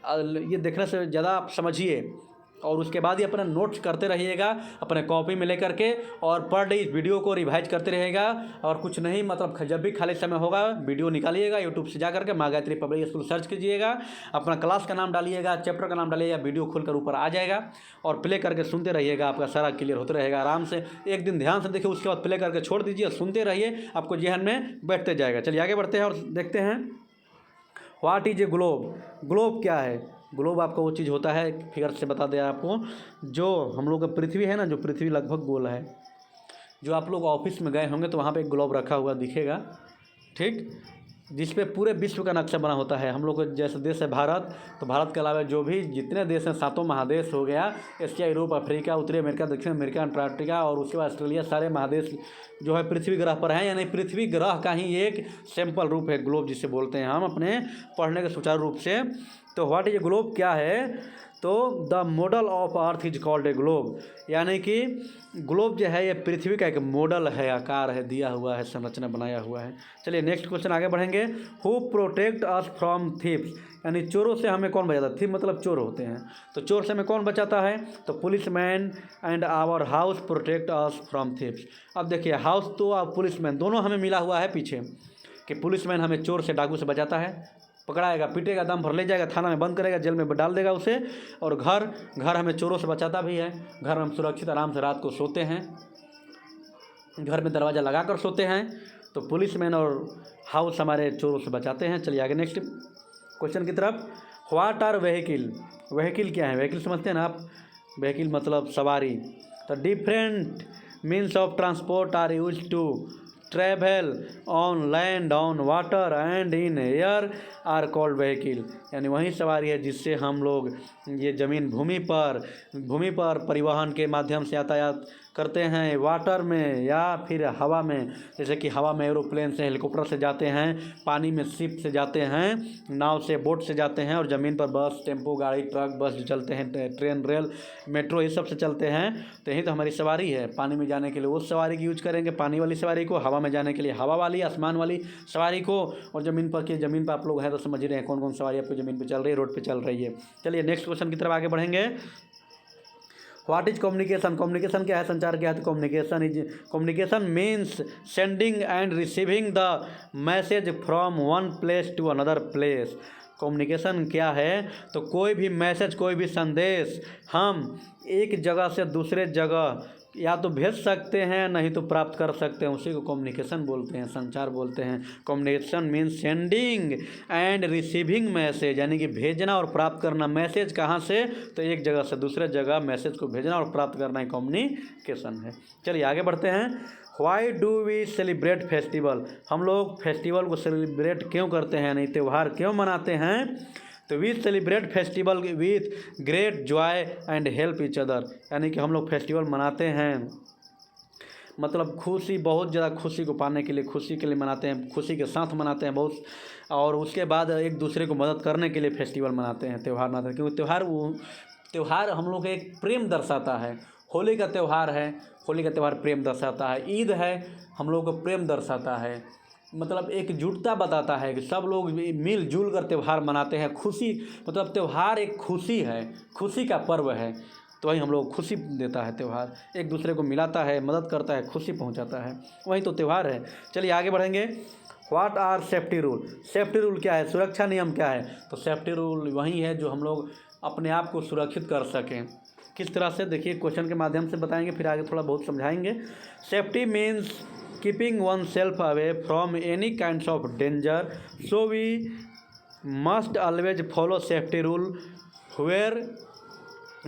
A: ये देखने से ज़्यादा आप समझिए, और उसके बाद ही अपना नोट्स करते रहिएगा अपने कॉपी में लेकर के, और पर डे इस वीडियो को रिवाइज करते रहिएगा। और कुछ नहीं, मतलब जब भी खाली समय होगा वीडियो निकालिएगा, यूट्यूब से जा करके माँ गायत्री पब्लिक स्कूल सर्च कीजिएगा, अपना क्लास का नाम डालिएगा, चैप्टर का नाम डालिएगा, वीडियो खुलकर ऊपर आ जाएगा, और प्ले करके सुनते रहिएगा। आपका सारा क्लियर होते रहेगा आराम से। एक दिन ध्यान से देखिए, उसके बाद प्ले करके छोड़ दीजिए, सुनते रहिए, आपको जहन में बैठते जाएगा। चलिए आगे बढ़ते हैं और देखते हैं। What is a globe. Globe क्या है? ग्लोब आपका वो चीज़ होता है, फिगर से बता दें आपको, जो हम लोग का पृथ्वी है ना, जो पृथ्वी लगभग गोल है। जो आप लोग ऑफिस में गए होंगे तो वहाँ पे एक ग्लोब रखा हुआ दिखेगा, ठीक। जिस पे पूरे विश्व का नक्शा बना होता है। हम लोग को जैसे देश है भारत, तो भारत के अलावा जो भी जितने देश हैं, 7 महादेश हो गया, एशिया, यूरोप, अफ्रीका, उत्तरी अमेरिका, दक्षिण अमेरिका, अंटार्कटिका और उसके बाद ऑस्ट्रेलिया, सारे महादेश जो है पृथ्वी ग्रह पर हैं। यानी पृथ्वी ग्रह का ही एक सैंपल रूप है ग्लोब, जिसे बोलते हैं हम अपने पढ़ने के सुचारू रूप से। तो व्हाट इज ग्लोब क्या है? तो the model of earth is called A globe, यानी कि ग्लोब जो है ये पृथ्वी का एक मॉडल है, आकार है, दिया हुआ है, संरचना बनाया हुआ है। चलिए नेक्स्ट क्वेश्चन आगे बढ़ेंगे। Who protect us from thieves, यानी चोरों से हमें कौन बचाता है? थीव मतलब चोर होते हैं, तो चोर से हमें कौन बचाता है? तो policeman and our house protect us from thieves. अब देखिए हाउस तो और पुलिसमैन दोनों हमें मिला हुआ है पीछे, कि पुलिसमैन हमें चोर से, डाकू से बचाता है, पकड़ाएगा, पीटेगा, दम भर ले जाएगा, थाना में बंद करेगा, जेल में डाल देगा उसे। और घर हमें चोरों से बचाता भी है। घर में हम सुरक्षित आराम से रात को सोते हैं, घर में दरवाज़ा लगा कर सोते हैं। तो पुलिसमैन और हाउस हमारे चोरों से बचाते हैं। चलिए आगे नेक्स्ट क्वेश्चन की तरफ। व्हाट आर व्हीकिल, व्हीकिल क्या है? व्हीकिल समझते हैं ना आप? व्हीकिल मतलब सवारी। तो different means of transport are use to travel on land, on water and in air are called vehicle, यानी वही सवारी है जिससे हम लोग ये ज़मीन भूमि पर परिवहन के माध्यम से यातायात करते हैं, वाटर में या फिर हवा में, जैसे कि हवा में एरोप्लेन से, हेलीकॉप्टर से जाते हैं, पानी में शिप से जाते हैं, नाव से, बोट से जाते हैं, और ज़मीन पर बस, टेम्पो, गाड़ी, ट्रक, बस जो चलते हैं, ट्रेन, रेल, मेट्रो, ये सब से चलते हैं। तो यही तो हमारी सवारी है। पानी में जाने के लिए उस सवारी की यूज करेंगे, पानी वाली सवारी को, हवा में जाने के लिए हवा वाली, आसमान वाली सवारी को, और ज़मीन पर आप लोग हैं तो समझ ही रहे हैं कौन कौन सवारी आपकी ज़मीन पर चल रही है, रोड पर चल रही है। चलिए नेक्स्ट क्वेश्चन की तरफ आगे बढ़ेंगे। व्हाट इज कम्युनिकेशन, कम्युनिकेशन क्या है, संचार क्या है? तो communication means sending and receiving the message from one place to another place. Communication क्या है? तो कोई भी मैसेज, कोई भी संदेश हम एक जगह से दूसरे जगह या तो भेज सकते हैं, नहीं तो प्राप्त कर सकते हैं, उसी को कम्युनिकेशन बोलते हैं, संचार बोलते हैं। Communication means sending and receiving message, यानी कि भेजना और प्राप्त करना। मैसेज कहाँ से? तो एक जगह से दूसरे जगह मैसेज को भेजना और प्राप्त करना ही कम्युनिकेशन है। चलिए आगे बढ़ते हैं। Why do we celebrate festival, हम लोग फेस्टिवल को सेलिब्रेट क्यों करते हैं, यानी त्यौहार क्यों मनाते हैं? तो we celebrate festival with great joy and help each other, यानी कि हम लोग फेस्टिवल मनाते हैं मतलब खुशी, बहुत ज़्यादा खुशी को पाने के लिए, खुशी के लिए मनाते हैं, खुशी के साथ मनाते हैं बहुत, और उसके बाद एक दूसरे को मदद करने के लिए फेस्टिवल मनाते हैं, त्यौहार मनाते हैं। क्योंकि त्यौहार हम लोग एक प्रेम दर्शाता है। होली का त्यौहार है, होली का त्यौहार प्रेम दर्शाता है। ईद है, हम लोग को प्रेम दर्शाता है, मतलब एकजुटता बताता है कि सब लोग मिल जुल कर त्यौहार मनाते हैं। खुशी मतलब त्यौहार एक खुशी है, खुशी का पर्व है, तो वही हम लोग खुशी देता है त्यौहार, एक दूसरे को मिलाता है, मदद करता है, खुशी पहुंचाता है, वही तो त्यौहार है। चलिए आगे बढ़ेंगे। What are safety rule, safety rule क्या है, सुरक्षा नियम क्या है? तो सेफ्टी रूल वही है जो हम लोग अपने आप को सुरक्षित कर सकें। किस तरह से, देखिए क्वेश्चन के माध्यम से बताएंगे, फिर आगे थोड़ा बहुत समझाएंगे। Safety means keeping oneself away from any kinds of danger, so we must always follow safety rule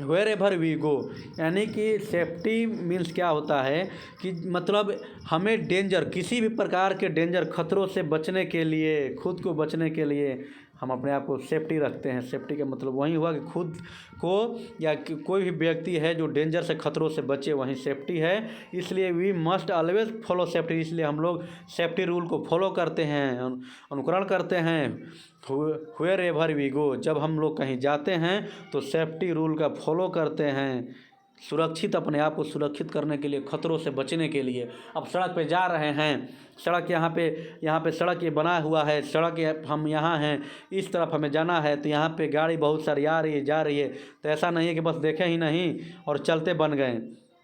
A: wherever we go, यानी कि सेफ्टी मीन्स क्या होता है कि मतलब हमें डेंजर, किसी भी प्रकार के डेंजर, खतरों से बचने के लिए, खुद को बचने के लिए हम अपने आप को सेफ्टी रखते हैं। सेफ्टी का मतलब वही हुआ कि खुद को या कोई भी व्यक्ति है जो डेंजर से, खतरों से बचे, वही सेफ्टी है। इसलिए we must always follow safety, इसलिए हम लोग सेफ्टी रूल को फॉलो करते हैं, अनुकरण करते हैं। व्हेयर एवर वी गो, जब हम लोग कहीं जाते हैं तो सेफ्टी रूल का फॉलो करते हैं, सुरक्षित, अपने आप को सुरक्षित करने के लिए, खतरों से बचने के लिए। अब सड़क पे जा रहे हैं, सड़क यहाँ पे सड़क ये बना हुआ है, सड़क हम यहाँ हैं, इस तरफ हमें जाना है, तो यहाँ पे गाड़ी बहुत सारी आ रही है, जा रही है, तो ऐसा नहीं है कि बस देखें ही नहीं और चलते बन गए,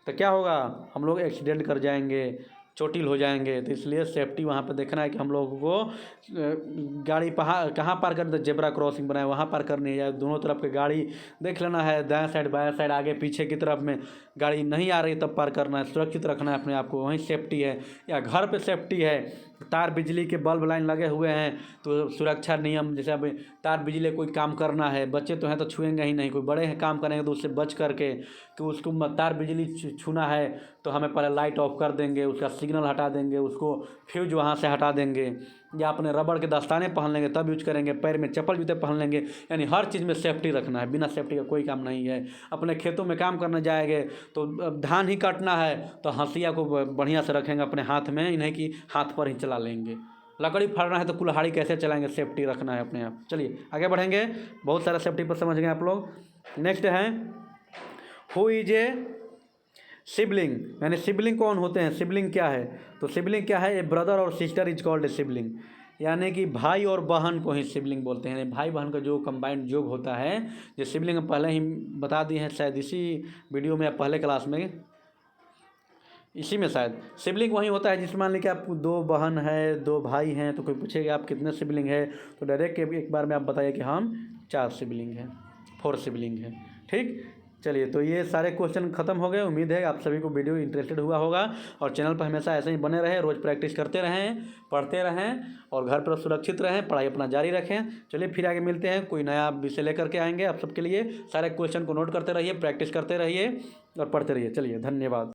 A: तो क्या होगा, हम लोग एक्सीडेंट कर जाएंगे, चोटिल हो जाएंगे। तो इसलिए सेफ्टी वहाँ पे देखना है कि हम लोगों को गाड़ी कहाँ पार करनी, तो जेब्रा क्रॉसिंग बनाए वहाँ पार करनी है, या दोनों तरफ की गाड़ी देख लेना है, दाएं साइड, बाएं साइड, आगे पीछे की तरफ में गाड़ी नहीं आ रही तब पार करना है, सुरक्षित रखना है अपने आप को, वहीं सेफ्टी है। या घर पे सेफ्टी है, तार बिजली के बल्ब लाइन लगे हुए हैं तो सुरक्षा नियम, जैसे अब तार बिजली कोई काम करना है, बच्चे तो हैं तो छुएंगे ही नहीं, कोई बड़े हैं काम करेंगे तो उससे बच करके, कि उसको तार बिजली छूना है तो हमें पहले लाइट ऑफ कर देंगे, उसका सिग्नल हटा देंगे, उसको फ्यूज वहाँ से हटा देंगे, या अपने रबड़ के दस्ताने पहन लेंगे तब यूज करेंगे, पैर में चप्पल जूते पहन लेंगे। यानी हर चीज़ में सेफ्टी रखना है, बिना सेफ्टी का कोई काम नहीं है। अपने खेतों में काम करने जाएंगे तो धान ही काटना है तो हंसिया को बढ़िया से रखेंगे अपने हाथ में, इन्हें कि हाथ पर ही चला लेंगे। लकड़ी फाड़ना है तो कुल्हाड़ी कैसे चलाएंगे, सेफ्टी रखना है अपने आप। चलिए आगे बढ़ेंगे, बहुत सारा सेफ्टी पर समझ गए आप लोग। नेक्स्ट है हु इज ए सिबलिंग, यानी सिबलिंग कौन होते हैं, सिबलिंग क्या है। तो सिबलिंग क्या है, ए ब्रदर और sister is called A sibling, यानी कि भाई और बहन को ही सिबलिंग बोलते हैं। भाई बहन का जो कंबाइंड योग होता है, जो सिबलिंग हम पहले ही बता दिए हैं शायद इसी वीडियो में या पहले क्लास में, इसी में शायद। सिबलिंग वही होता है जिसमें मान लीजिए आप 2 बहन है 2 भाई हैं, तो कोई पूछेगा आप कितने सिबलिंग है, तो डायरेक्ट एक बार में आप बताइए कि हम 4 सिबलिंग हैं, 4 सिबलिंग हैं। ठीक, चलिए तो ये सारे क्वेश्चन खत्म हो गए। उम्मीद है आप सभी को वीडियो इंटरेस्टेड हुआ होगा, और चैनल पर हमेशा ऐसे ही बने रहें, रोज़ प्रैक्टिस करते रहें, पढ़ते रहें और घर पर सुरक्षित रहें, पढ़ाई अपना जारी रखें। चलिए फिर आगे मिलते हैं, कोई नया विषय लेकर के आएंगे आप सबके लिए। सारे क्वेश्चन को नोट करते रहिए, प्रैक्टिस करते रहिए और पढ़ते रहिए। चलिए धन्यवाद।